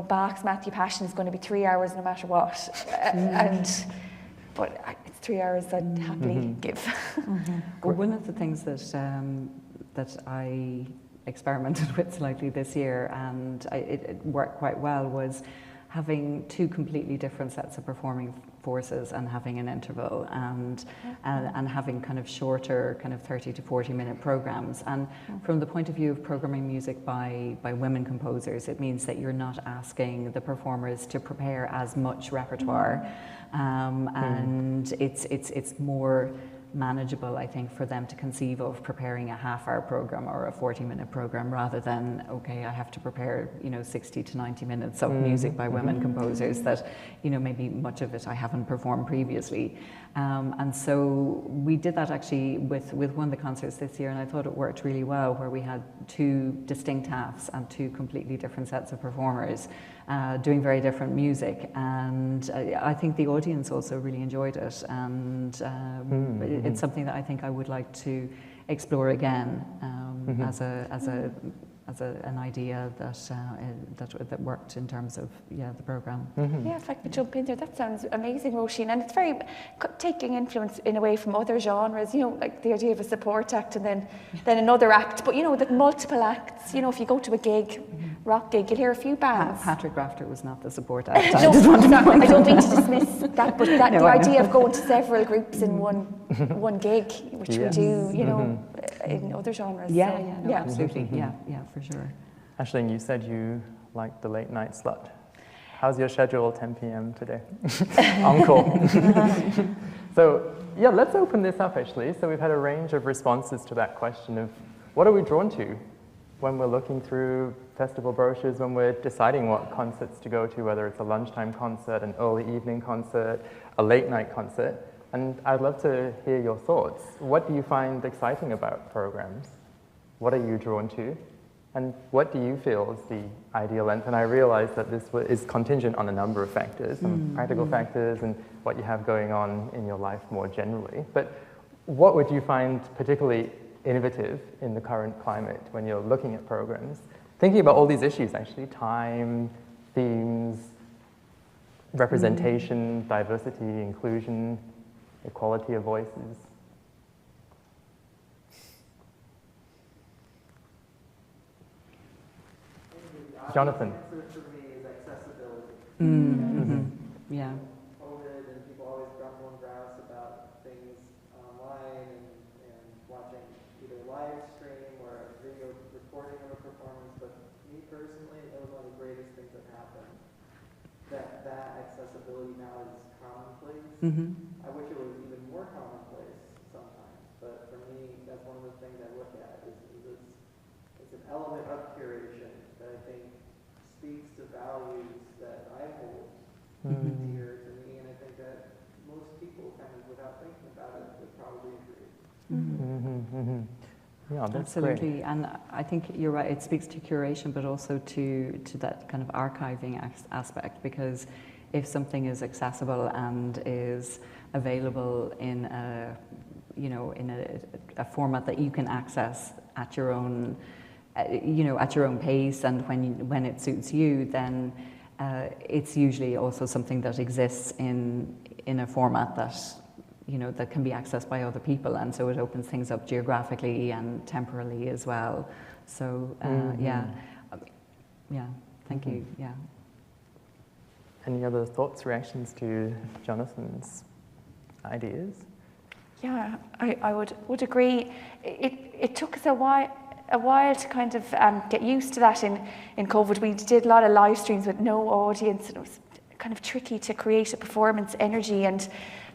Bach's Matthew Passion is going to be 3 hours no matter what, but it's 3 hours I'd happily give. Well, one of the things that I experimented with slightly this year, and it worked quite well, was having two completely different sets of performing forces and having an interval, and having kind of shorter, kind of 30 to 40 minute programs. And from the point of view of programming music by women composers, it means that you're not asking the performers to prepare as much repertoire, and it's more manageable, I think, for them to conceive of preparing a half-hour program or a 40-minute program, rather than, okay, I have to prepare 60 to 90 minutes of music by women composers that maybe much of it I haven't performed previously. And so we did that actually with one of the concerts this year, and I thought it worked really well, where we had two distinct halves and two completely different sets of performers doing very different music. And I think the audience also really enjoyed it, and it's something that I think I would like to explore again as an idea that worked in terms of the program. Yeah, if I could jump in there, that sounds amazing, Roisin, and it's very taking influence in a way from other genres. Like the idea of a support act and then another act, but the multiple acts. If you go to a gig, rock gig, you'll hear a few bands. Patrick Rafter was not the support act. I don't mean to dismiss that, but the idea of going to several groups in one gig, which we do, in other genres. Absolutely, for sure. Aisling, you said you like the late night slot. How's your schedule 10 p.m. today? Encore. So let's open this up actually. So we've had a range of responses to that question of what are we drawn to when we're looking through festival brochures, when we're deciding what concerts to go to, whether it's a lunchtime concert, an early evening concert, a late night concert. And I'd love to hear your thoughts. What do you find exciting about programs? What are you drawn to? And what do you feel is the ideal length? And I realize that this is contingent on a number of factors, some practical factors and what you have going on in your life more generally. But what would you find particularly innovative in the current climate when you're looking at programs? Thinking about all these issues actually, time, themes, representation, diversity, inclusion, equality of voices. Jonathan. The answer for me is accessibility. Yeah. COVID, and people always grumble and grouse about things online and watching either live stream or a video recording of a performance. But me personally, that was one of the greatest things that happened. That accessibility now is commonplace. I wish it was even more commonplace sometimes. But for me, that's one of the things I look at is it's an element of curation that I think speaks to values that I hold dear to me, and I think without thinking about it, would probably agree. Yeah, that's Absolutely, great. and I think you're right. It speaks to curation, but also to that kind of archiving aspect. Because if something is accessible and is available in a a format that you can access at your own at your own pace and when it suits you, then it's usually also something that exists in a format that that can be accessed by other people, and so it opens things up geographically and temporally as well. So thank you. Yeah. Any other thoughts, reactions to Jonathan's ideas? Yeah, I would agree. It took us a while to kind of get used to that in COVID. We did a lot of live streams with no audience, and it was kind of tricky to create a performance energy, and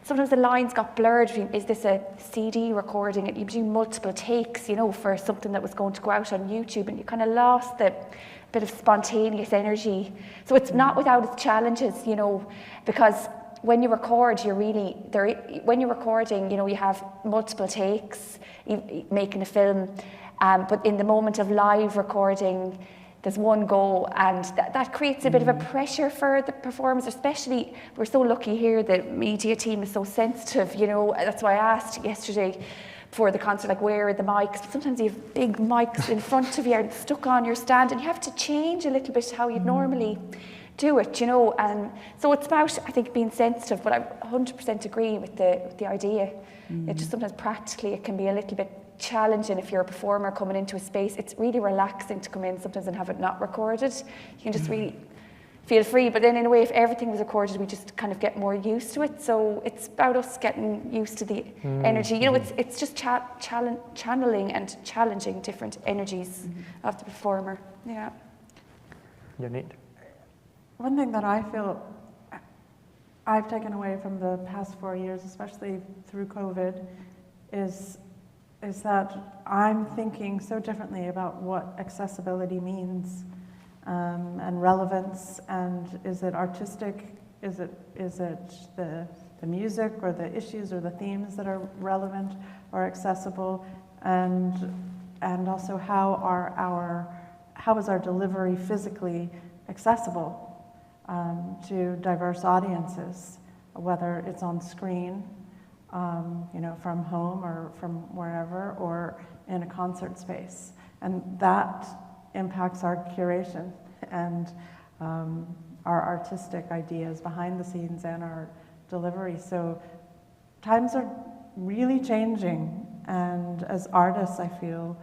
sometimes the lines got blurred between, is this a CD recording? And you do multiple takes, for something that was going to go out on YouTube, and you kind of lost the bit of spontaneous energy. So it's not without its challenges, because when you record, when you're recording, you have multiple takes, making a film, but in the moment of live recording, there's one go, and that creates a bit of a pressure for the performers, especially, we're so lucky here, the media team is so sensitive, that's why I asked yesterday before the concert, like, where are the mics? But sometimes you have big mics in front of you and stuck on your stand, and you have to change a little bit how you'd normally do it, and so it's about, I think, being sensitive, but I 100% agree with the idea. It just sometimes practically it can be a little bit challenging if you're a performer coming into a space. It's really relaxing to come in sometimes and have it not recorded. You can just really feel free, but then in a way, if everything was recorded, we just kind of get more used to it. So it's about us getting used to the energy. It's just channeling and challenging different energies of the performer. Yeah. Neat. One thing that I feel I've taken away from the past 4 years, especially through COVID, is that I'm thinking so differently about what accessibility means, and relevance, and is it artistic, is it the music or the issues or the themes that are relevant or accessible, and also how is our delivery physically accessible to diverse audiences, whether it's on screen, from home or from wherever, or in a concert space. And that impacts our curation and our artistic ideas behind the scenes and our delivery. So times are really changing, and as artists, I feel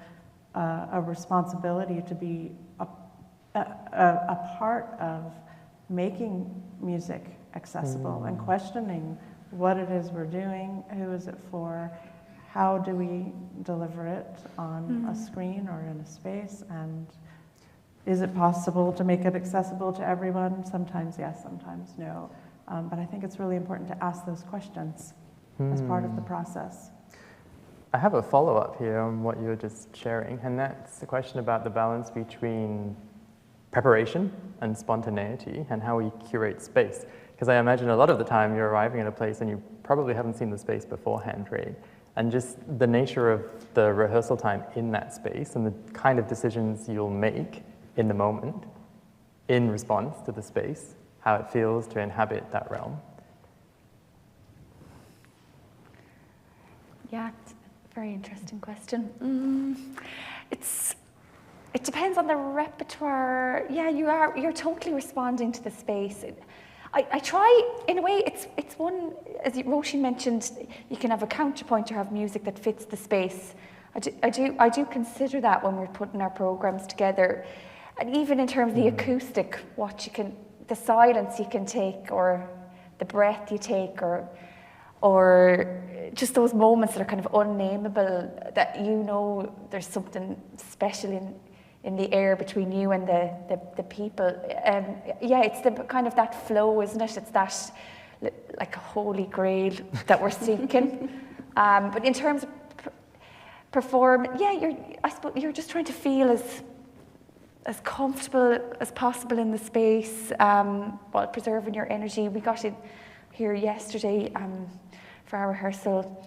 a responsibility to be a part of making music accessible and questioning what it is we're doing, who is it for, how do we deliver it on a screen or in a space, and is it possible to make it accessible to everyone? Sometimes yes, sometimes no. But I think it's really important to ask those questions as part of the process. I have a follow-up here on what you were just sharing, and that's the question about the balance between preparation and spontaneity and how we curate space. Because I imagine a lot of the time you're arriving at a place and you probably haven't seen the space beforehand, right? And just the nature of the rehearsal time in that space and the kind of decisions you'll make in the moment in response to the space, how it feels to inhabit that realm. Yeah, it's a very interesting question. It depends on the repertoire. Yeah, you're totally responding to the space. I try, in a way, it's one, as Roisin mentioned, you can have a counterpoint or have music that fits the space. I do consider that when we're putting our programs together. And even in terms of the acoustic, the silence you can take, or the breath you take, or just those moments that are kind of unnameable, that there's something special in the air between you and the people. It's the kind of that flow, isn't it? It's that like a holy grail that we're seeking. But in terms of perform, I suppose you're just trying to feel as comfortable as possible in the space, while preserving your energy. We got in here yesterday for our rehearsal.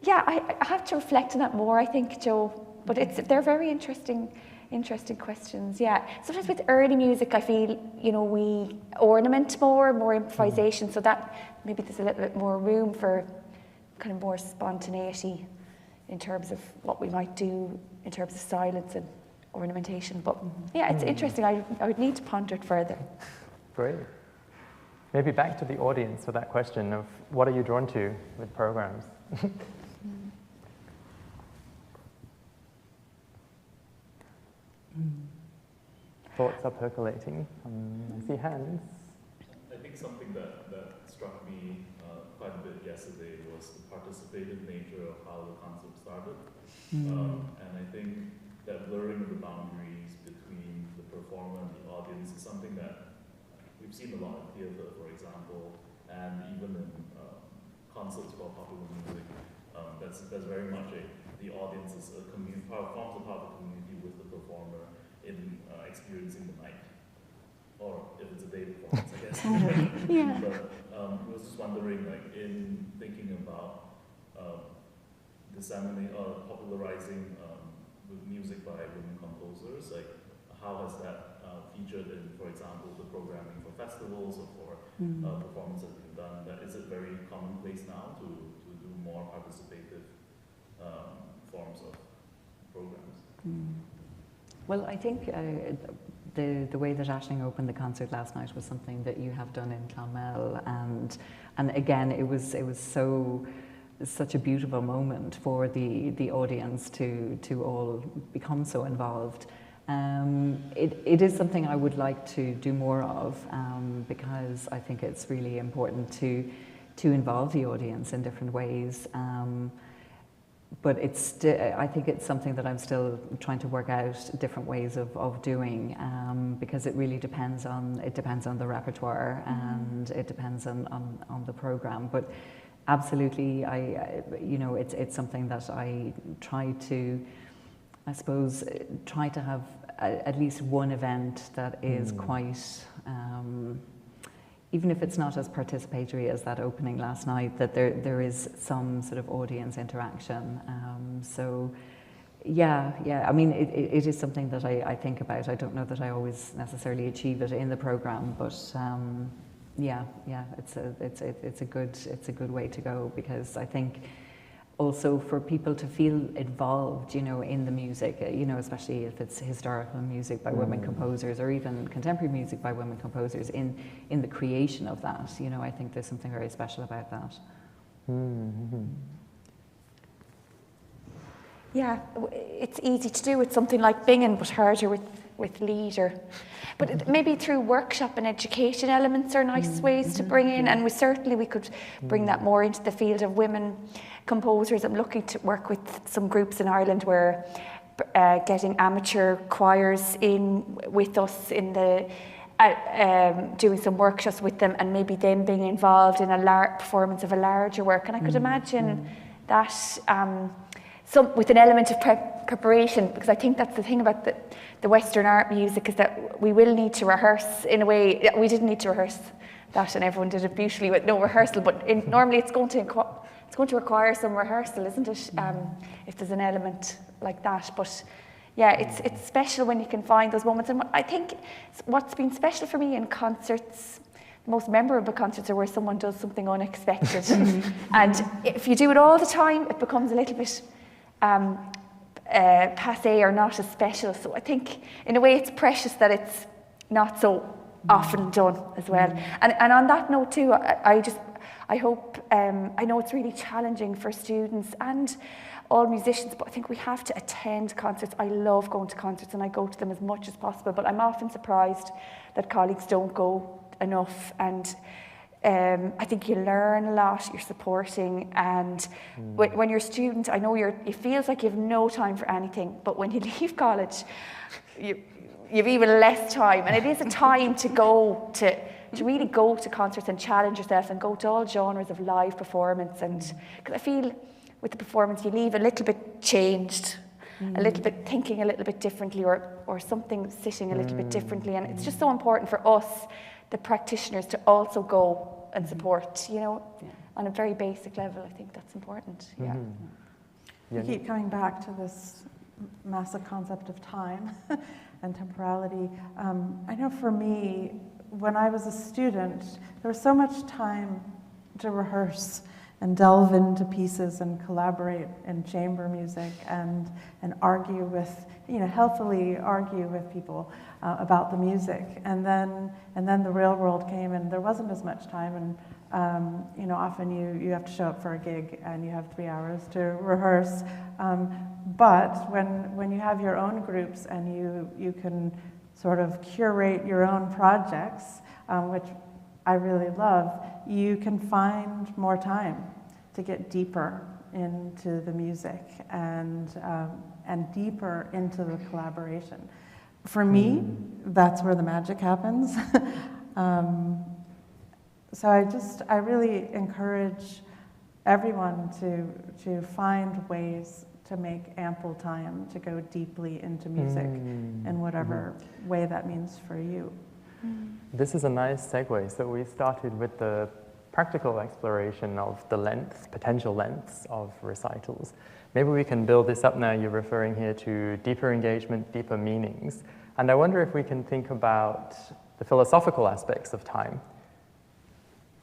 Yeah, I have to reflect on that more, I think, Joe. But they're very interesting questions. Yeah. Sometimes with early music, I feel we ornament more improvisation, so that maybe there's a little bit more room for kind of more spontaneity in terms of what we might do in terms of silence and ornamentation. But yeah, it's interesting. I would need to ponder it further. Great. Maybe back to the audience for that question of what are you drawn to with programs? Thoughts are percolating. I see hands. I think something that struck me quite a bit yesterday was the participative nature of how the concept started. And I think that blurring of the boundaries between the performer and the audience is something that we've seen a lot in theater, for example, and even in concerts for popular music. That's very much the audience is a community, forms a part of the community with the performer in experiencing the night, or if it's a day performance, I guess. Yeah. But I was just wondering, like, in thinking about disseminating or popularizing music by women composers, like, how has that featured in, for example, the programming for festivals or for performances being done? Is it very commonplace now to do more participative forms of programs? Well, I think the way that Aisling opened the concert last night was something that you have done in Clonmel, and again, it was such a beautiful moment for the audience to all become so involved. It is something I would like to do more of, because I think it's really important to involve the audience in different ways. But I think it's something that I'm still trying to work out different ways of doing, because it really depends on the repertoire and it depends on the program. But absolutely, it's something that I try to, I suppose, try to have at least one event that is quite, even if it's not as participatory as that opening last night, that there is some sort of audience interaction. So yeah, I mean, it is something that I think about. I don't know that I always necessarily achieve it in the program, but yeah, it's a good way to go, because I think also for people to feel involved, in the music, especially if it's historical music by women composers, or even contemporary music by women composers, in the creation of that, I think there's something very special about that. Yeah, it's easy to do with something like Bingen, but harder with leader. But maybe through workshop and education elements are nice ways to bring in, and we could bring that more into the field of women composers. I'm looking to work with some groups in Ireland where getting amateur choirs in with us in the doing some workshops with them, and maybe them being involved in a performance of a larger work. And I could imagine that with an element of preparation, because I think that's the thing about the Western art music, is that we will need to rehearse in a way. We didn't need to rehearse that, and everyone did it beautifully with no rehearsal, but normally it's going to require some rehearsal, isn't it? If there's an element like that. But yeah, it's special when you can find those moments. And I think what's been special for me in concerts, the most memorable concerts, are where someone does something unexpected. And if you do it all the time, it becomes a little bit passé or not as special. So I think in a way it's precious that it's not so often done as well. And on that note too, I hope, I know it's really challenging for students and all musicians, but I think we have to attend concerts. I love going to concerts and I go to them as much as possible, but I'm often surprised that colleagues don't go enough. And I think you learn a lot, you're supporting, and when you're a student, I know it feels like you have no time for anything, but when you leave college, you've even less time, and it is a time to go to really go to concerts and challenge yourself and go to all genres of live performance. And because I feel with the performance you leave a little bit changed, a little bit thinking a little bit differently, or something sitting a little bit differently, and it's just so important for us, the practitioners, to also go and support, on a very basic level, I think that's important. Yeah. You keep coming back to this massive concept of time and temporality. I know for me, when I was a student, there was so much time to rehearse and delve into pieces and collaborate in chamber music and argue with, healthily argue with people about the music. And then the real world came, and there wasn't as much time. And often you have to show up for a gig and you have 3 hours to rehearse. But when you have your own groups and you can sort of curate your own projects, which I really love, you can find more time to get deeper into the music and deeper into the collaboration. For me, that's where the magic happens. So I really encourage everyone to find ways to make ample time to go deeply into music in whatever way that means for you. This is a nice segue. So we started with the practical exploration of the potential lengths of recitals. Maybe we can build this up now. You're referring here to deeper engagement, deeper meanings. And I wonder if we can think about the philosophical aspects of time.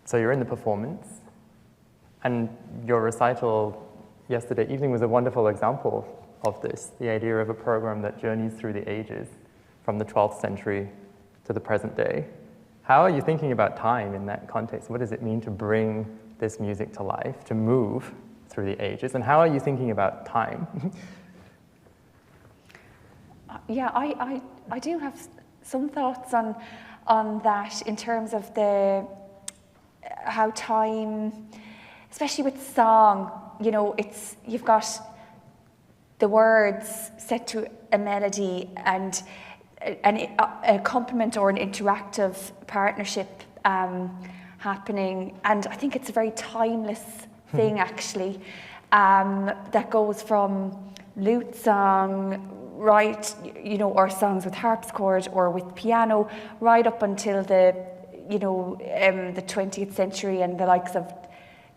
So you're in the performance, and your recital yesterday evening was a wonderful example of this, the idea of a program that journeys through the ages, from the 12th century to the present day. How are you thinking about time in that context? What does it mean to bring this music to life, to move through the ages? And how are you thinking about time? Yeah, I do have some thoughts on that in terms of how time, especially with song, you've got the words set to a melody and an accompaniment or an interactive partnership happening, and I think it's a very timeless thing actually, that goes from lute song, right, or songs with harpsichord or with piano, right up until the 20th century, and the likes of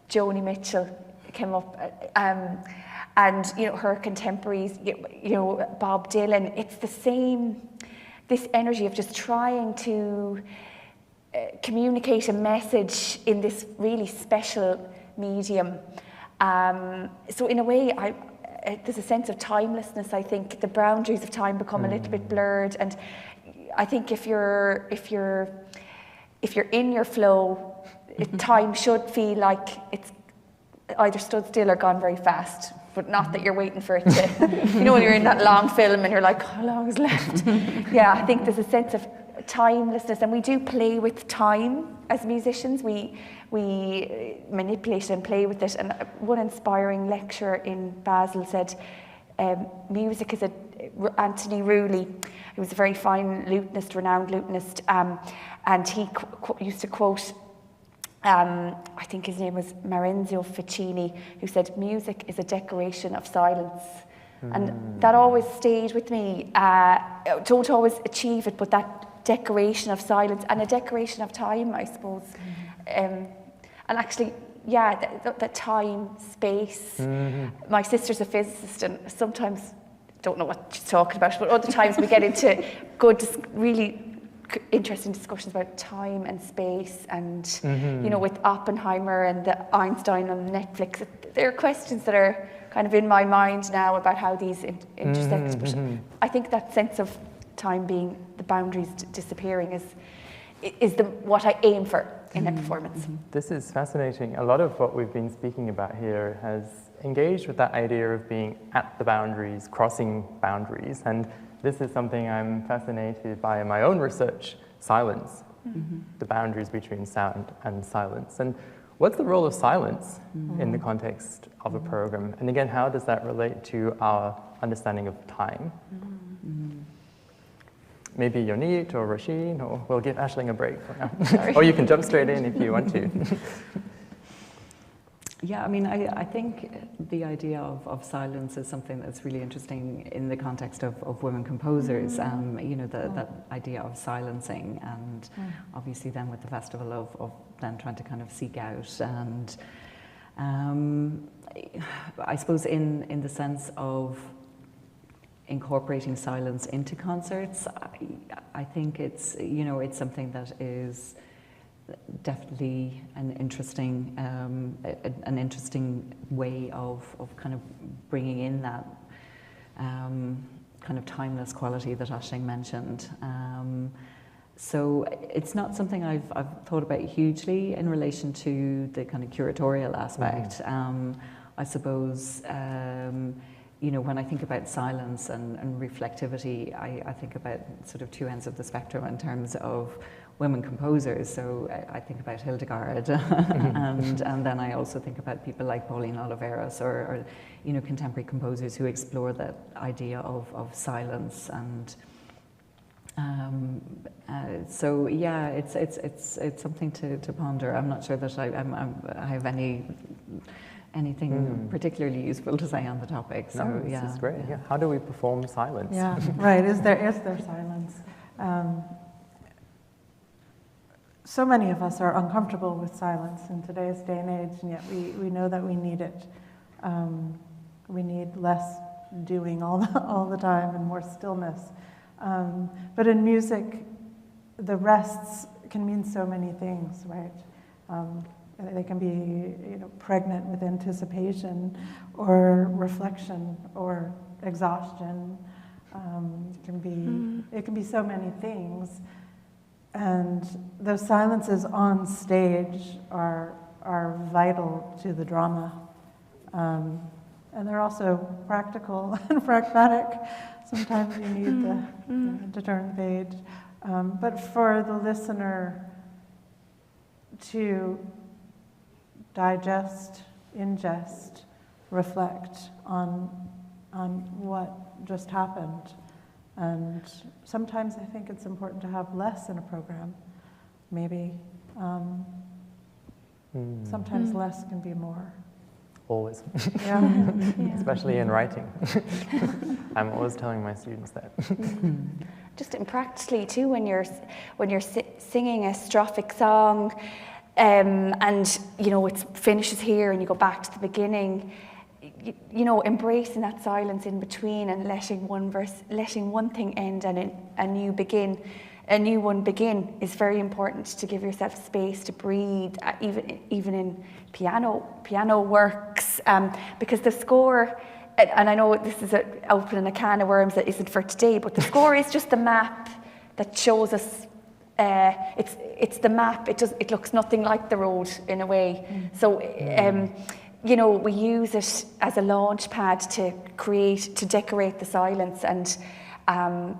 Joni Mitchell came up, and her contemporaries, Bob Dylan. It's the same, this energy of just trying to communicate a message in this really special medium. So in a way, there's a sense of timelessness. I think the boundaries of time become a little bit blurred, and I think if you're in your flow, time should feel like it's either stood still or gone very fast, but not that you're waiting for it to, when you're in that long film and you're like, how long is left? Yeah, I think there's a sense of timelessness, and we do play with time as musicians. We manipulate and play with it. And one inspiring lecturer in Basel said, music is Anthony Rooley, who was a very fine lutenist, renowned lutenist, and he used to quote, I think his name was Marenzio Ficini, who said, music is a decoration of silence. And that always stayed with me. Don't always achieve it, but that decoration of silence and a decoration of time, I suppose. And actually, that time, space. My sister's a physicist, and sometimes don't know what she's talking about, but other times we get into good, really interesting discussions about time and space, and with Oppenheimer and the Einstein on Netflix. There are questions that are kind of in my mind now about how these intersect. But I think that sense of time being the boundaries disappearing is what I aim for in a performance. This is fascinating. A lot of what we've been speaking about here has engaged with that idea of being at the boundaries, crossing boundaries, and this is something I'm fascinated by in my own research, silence, the boundaries between sound and silence. And what's the role of silence in the context of a program? And again, how does that relate to our understanding of time? Maybe Yonit or Rasheen, or we'll give Aisling a break for now. Or you can jump straight in if you want to. Yeah, I mean, I think the idea of silence is something that's really interesting in the context of women composers. You know, that idea of silencing, and obviously then with the festival of then trying to kind of seek out, and I suppose in the sense of incorporating silence into concerts, I think it's, you know, it's something that is definitely an interesting way of kind of bringing in that kind of timeless quality that Aisling mentioned. So it's not something I've thought about hugely in relation to the kind of curatorial aspect. I suppose, you know, when I think about silence and reflectivity, I think about sort of two ends of the spectrum in terms of women composers. So I think about Hildegard, and then I also think about people like Pauline Oliveros, or you know, contemporary composers who explore that idea of silence. And so yeah, it's something to ponder. I'm not sure that I have anything particularly useful to say on the topic. So no, this is great. Yeah. How do we perform silence? Yeah, right. Is there silence? So many of us are uncomfortable with silence in today's day and age, and yet we know that we need it. We need less doing all the time and more stillness. But in music, the rests can mean so many things, right? They can be, you know, pregnant with anticipation, or reflection, or exhaustion. It can be so many things. And those silences on stage are vital to the drama. And they're also practical and pragmatic. Sometimes you need to turn the page. But for the listener to digest, ingest, reflect on what just happened. And sometimes I think it's important to have less in a program. Maybe sometimes less can be more. Always. Yeah. Especially in writing. I'm always telling my students that. Just practically too, when you're singing a strophic song, and you know it finishes here, and you go back to the beginning. You know, embracing that silence in between, and letting one thing end and a new one begin is very important, to give yourself space to breathe, even in piano works, because the score, and I know this is opening a can of worms that isn't for today, but the score is just the map that shows us. It's the map. It looks nothing like the road in a way. So. You know, we use it as a launch pad to decorate the silence, and I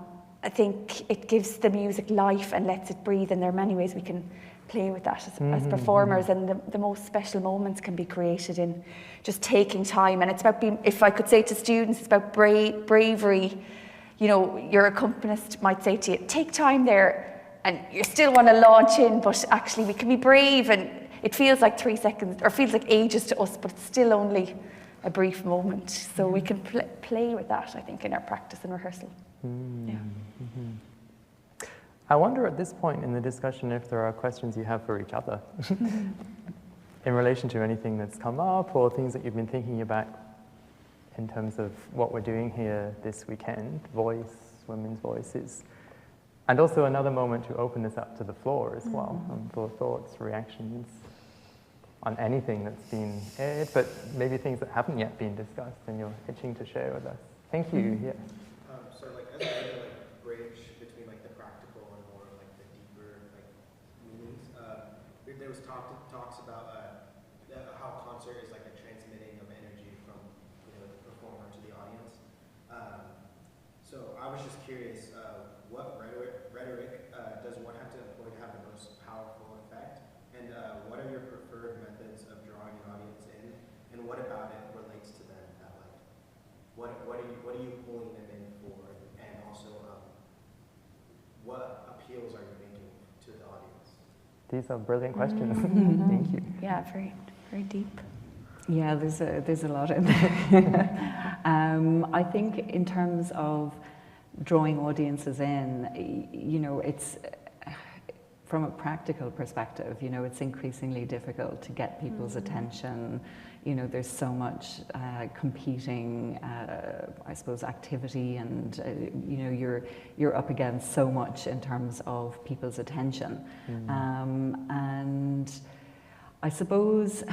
think it gives the music life and lets it breathe, and there are many ways we can play with that as performers, and the most special moments can be created in just taking time. And it's about being, if I could say to students, it's about bravery. You know, your accompanist might say to you, take time there, and you still want to launch in, but actually we can be brave, and it feels like 3 seconds, or feels like ages to us, but it's still only a brief moment. So we can play with that, I think, in our practice and rehearsal. I wonder at this point in the discussion if there are questions you have for each other in relation to anything that's come up, or things that you've been thinking about in terms of what we're doing here this weekend, women's voices. And also another moment to open this up to the floor as well, for thoughts, reactions on anything that's been aired, but maybe things that haven't yet been discussed and you're itching to share with us. Thank you. Yes. So like as a way to like bridge between like the practical and more like the deeper like meanings, there was talks about how concert is like a transmitting of energy from, you know, the performer to the audience. So I was just curious, what rhetoric does one have to employ to have the most powerful effect? And what are your preferred methods of drawing an audience in? And what about it relates to them? That like, what are you pulling them in for? And also, what appeals are you making to the audience? These are brilliant questions. Thank you. Yeah, very, very deep. Yeah, there's a lot in there. I think in terms of drawing audiences in, you know, it's from a practical perspective, you know, it's increasingly difficult to get people's attention. You know, there's so much competing, I suppose, activity, and you know, you're up against so much in terms of people's attention, and I suppose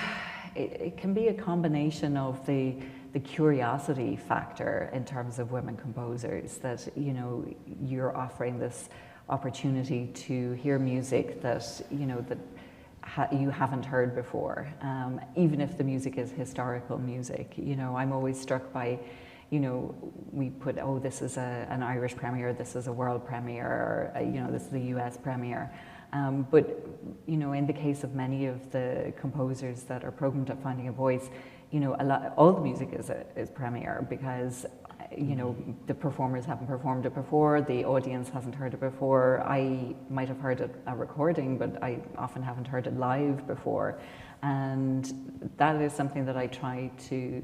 it can be a combination of the curiosity factor in terms of women composers, that, you know, you're offering this opportunity to hear music that, you know, that you haven't heard before, even if the music is historical music. You know, I'm always struck by, you know, we put, oh, this is an Irish premiere, this is a world premiere, or, you know, this is a US premiere. But, you know, in the case of many of the composers that are programmed at Finding a Voice, you know, all the music is premiere, because, you know, the performers haven't performed it before, the audience hasn't heard it before. I might have heard a recording, but I often haven't heard it live before. And that is something that I try to,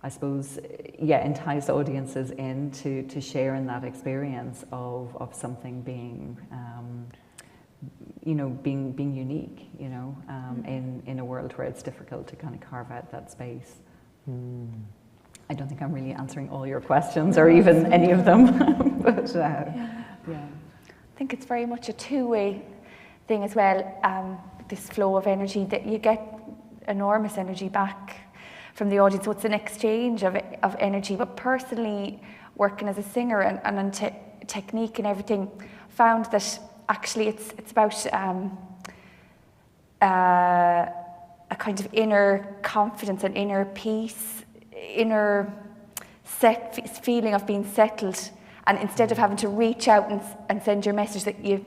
I suppose, entice audiences in to share in that experience of something being, you know, being unique, you know, in a world where it's difficult to kind of carve out that space. I don't think I'm really answering all your questions, or even any of them, but yeah. I think it's very much a two-way thing as well, this flow of energy, that you get enormous energy back from the audience, so it's an exchange of energy. But personally, working as a singer and on technique and everything, found that actually it's about a kind of inner confidence and inner peace, inner feeling of being settled, and instead of having to reach out and send your message, that you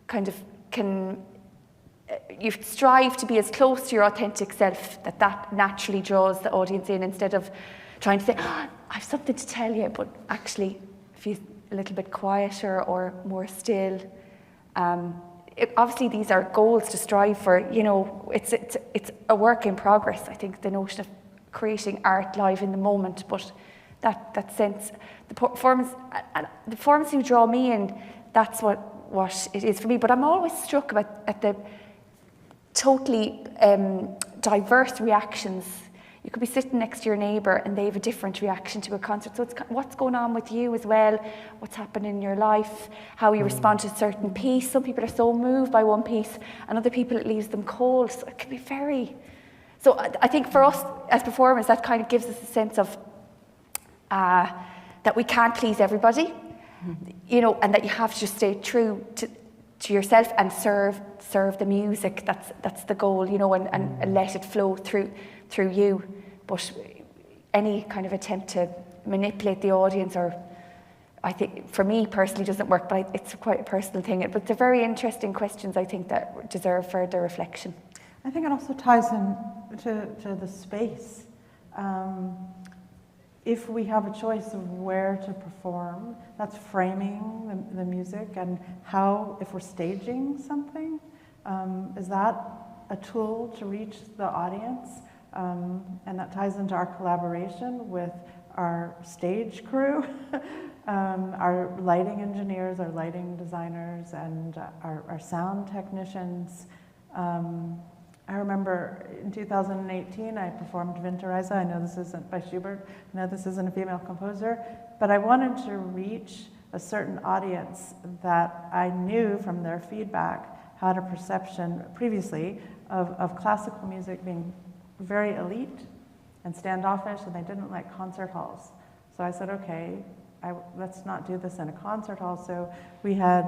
kind of can, you strive to be as close to your authentic self, that naturally draws the audience in, instead of trying to say, oh, I have something to tell you, but actually if you're a little bit quieter or more still. Obviously these are goals to strive for, you know, it's a work in progress. I think the notion of creating art live in the moment, but that sense, the performance you draw me in, that's what it is for me. But I'm always struck at the totally diverse reactions. You could be sitting next to your neighbour and they have a different reaction to a concert. So it's what's going on with you as well, what's happening in your life, how you respond to a certain piece. Some people are so moved by one piece, and other people it leaves them cold. So it can be very... So I think for us as performers, that kind of gives us a sense of that we can't please everybody, you know, and that you have to just stay true to yourself and serve the music. That's the goal, you know, and let it flow through you. But any kind of attempt to manipulate the audience, or I think for me personally doesn't work, but it's quite a personal thing. But they're very interesting questions, I think, that deserve further reflection. I think it also ties in to the space. If we have a choice of where to perform, that's framing the music, and how, if we're staging something, is that a tool to reach the audience? And that ties into our collaboration with our stage crew, our lighting engineers, our lighting designers, and our sound technicians. I remember in 2018 I performed Winterreise. I know this isn't by Schubert, I know this isn't a female composer, but I wanted to reach a certain audience that I knew from their feedback had a perception previously of classical music being very elite and standoffish, and they didn't like concert halls. So I said, okay, let's not do this in a concert hall. So we had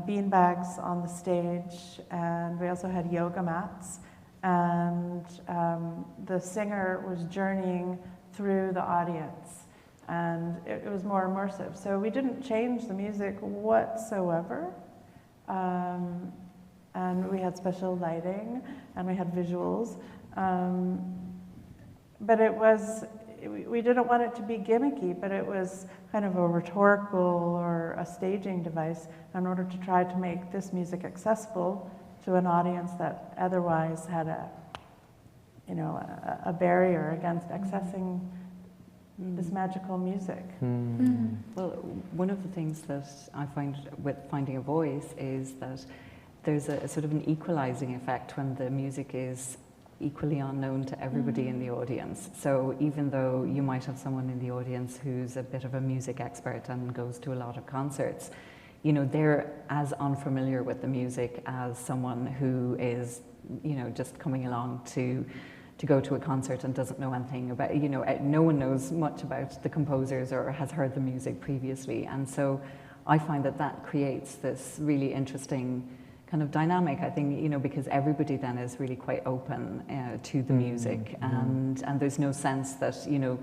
bean bags on the stage, and we also had yoga mats, and the singer was journeying through the audience, and it was more immersive. So we didn't change the music whatsoever, and we had special lighting, and we had visuals. But we didn't want it to be gimmicky, but it was kind of a rhetorical or a staging device in order to try to make this music accessible to an audience that otherwise had a you know, a barrier against accessing this magical music. Well, one of the things that I find with finding a voice is that there's a sort of an equalizing effect when the music is equally unknown to everybody in the audience. So even though you might have someone in the audience who's a bit of a music expert and goes to a lot of concerts, you know, they're as unfamiliar with the music as someone who is, you know, just coming along to go to a concert and doesn't know anything about, you know, no one knows much about the composers or has heard the music previously. And so I find that that creates this really interesting kind of dynamic, I think, you know, because everybody then is really quite open to the music, and there's no sense that, you know,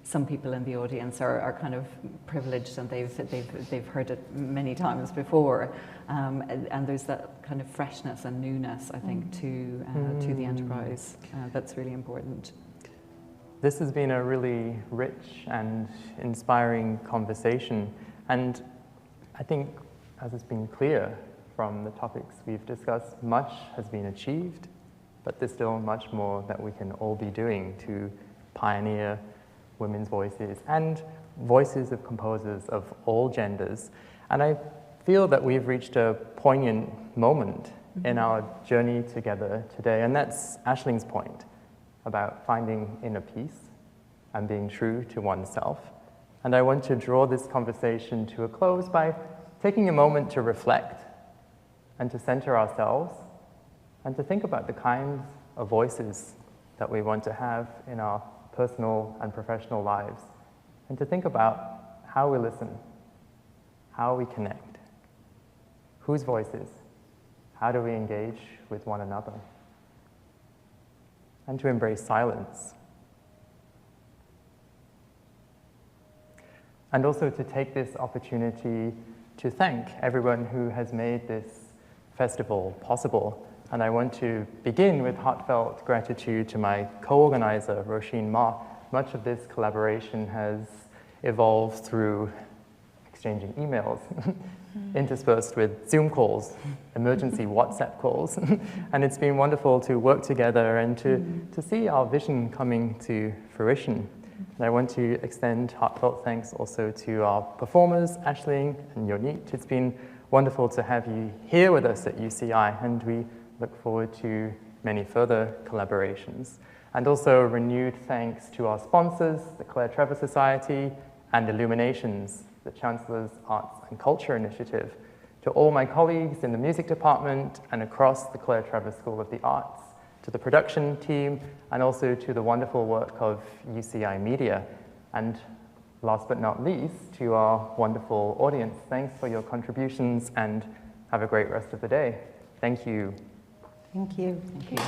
some people in the audience are kind of privileged and they've heard it many times before, and there's that kind of freshness and newness, I think, to the enterprise that's really important. This has been a really rich and inspiring conversation, and I think, as it's been clear from the topics we've discussed, much has been achieved, but there's still much more that we can all be doing to pioneer women's voices and voices of composers of all genders. And I feel that we've reached a poignant moment in our journey together today, and that's Aisling's point about finding inner peace and being true to oneself. And I want to draw this conversation to a close by taking a moment to reflect and to center ourselves and to think about the kinds of voices that we want to have in our personal and professional lives, and to think about how we listen, how we connect, whose voices, how do we engage with one another, and to embrace silence. And also to take this opportunity to thank everyone who has made this festival possible. And I want to begin with heartfelt gratitude to my co-organizer, Roisin Ma. Much of this collaboration has evolved through exchanging emails, interspersed with Zoom calls, emergency WhatsApp calls. And it's been wonderful to work together and to see our vision coming to fruition. And I want to extend heartfelt thanks also to our performers, Aisling and Yonit. It's been wonderful to have you here with us at UCI, and we look forward to many further collaborations. And also renewed thanks to our sponsors, the Claire Trevor Society and Illuminations, the Chancellor's Arts and Culture Initiative, to all my colleagues in the music department and across the Claire Trevor School of the Arts, to the production team, and also to the wonderful work of UCI Media. And last but not least, to our wonderful audience. Thanks for your contributions, and have a great rest of the day. Thank you. Thank you. Thank you.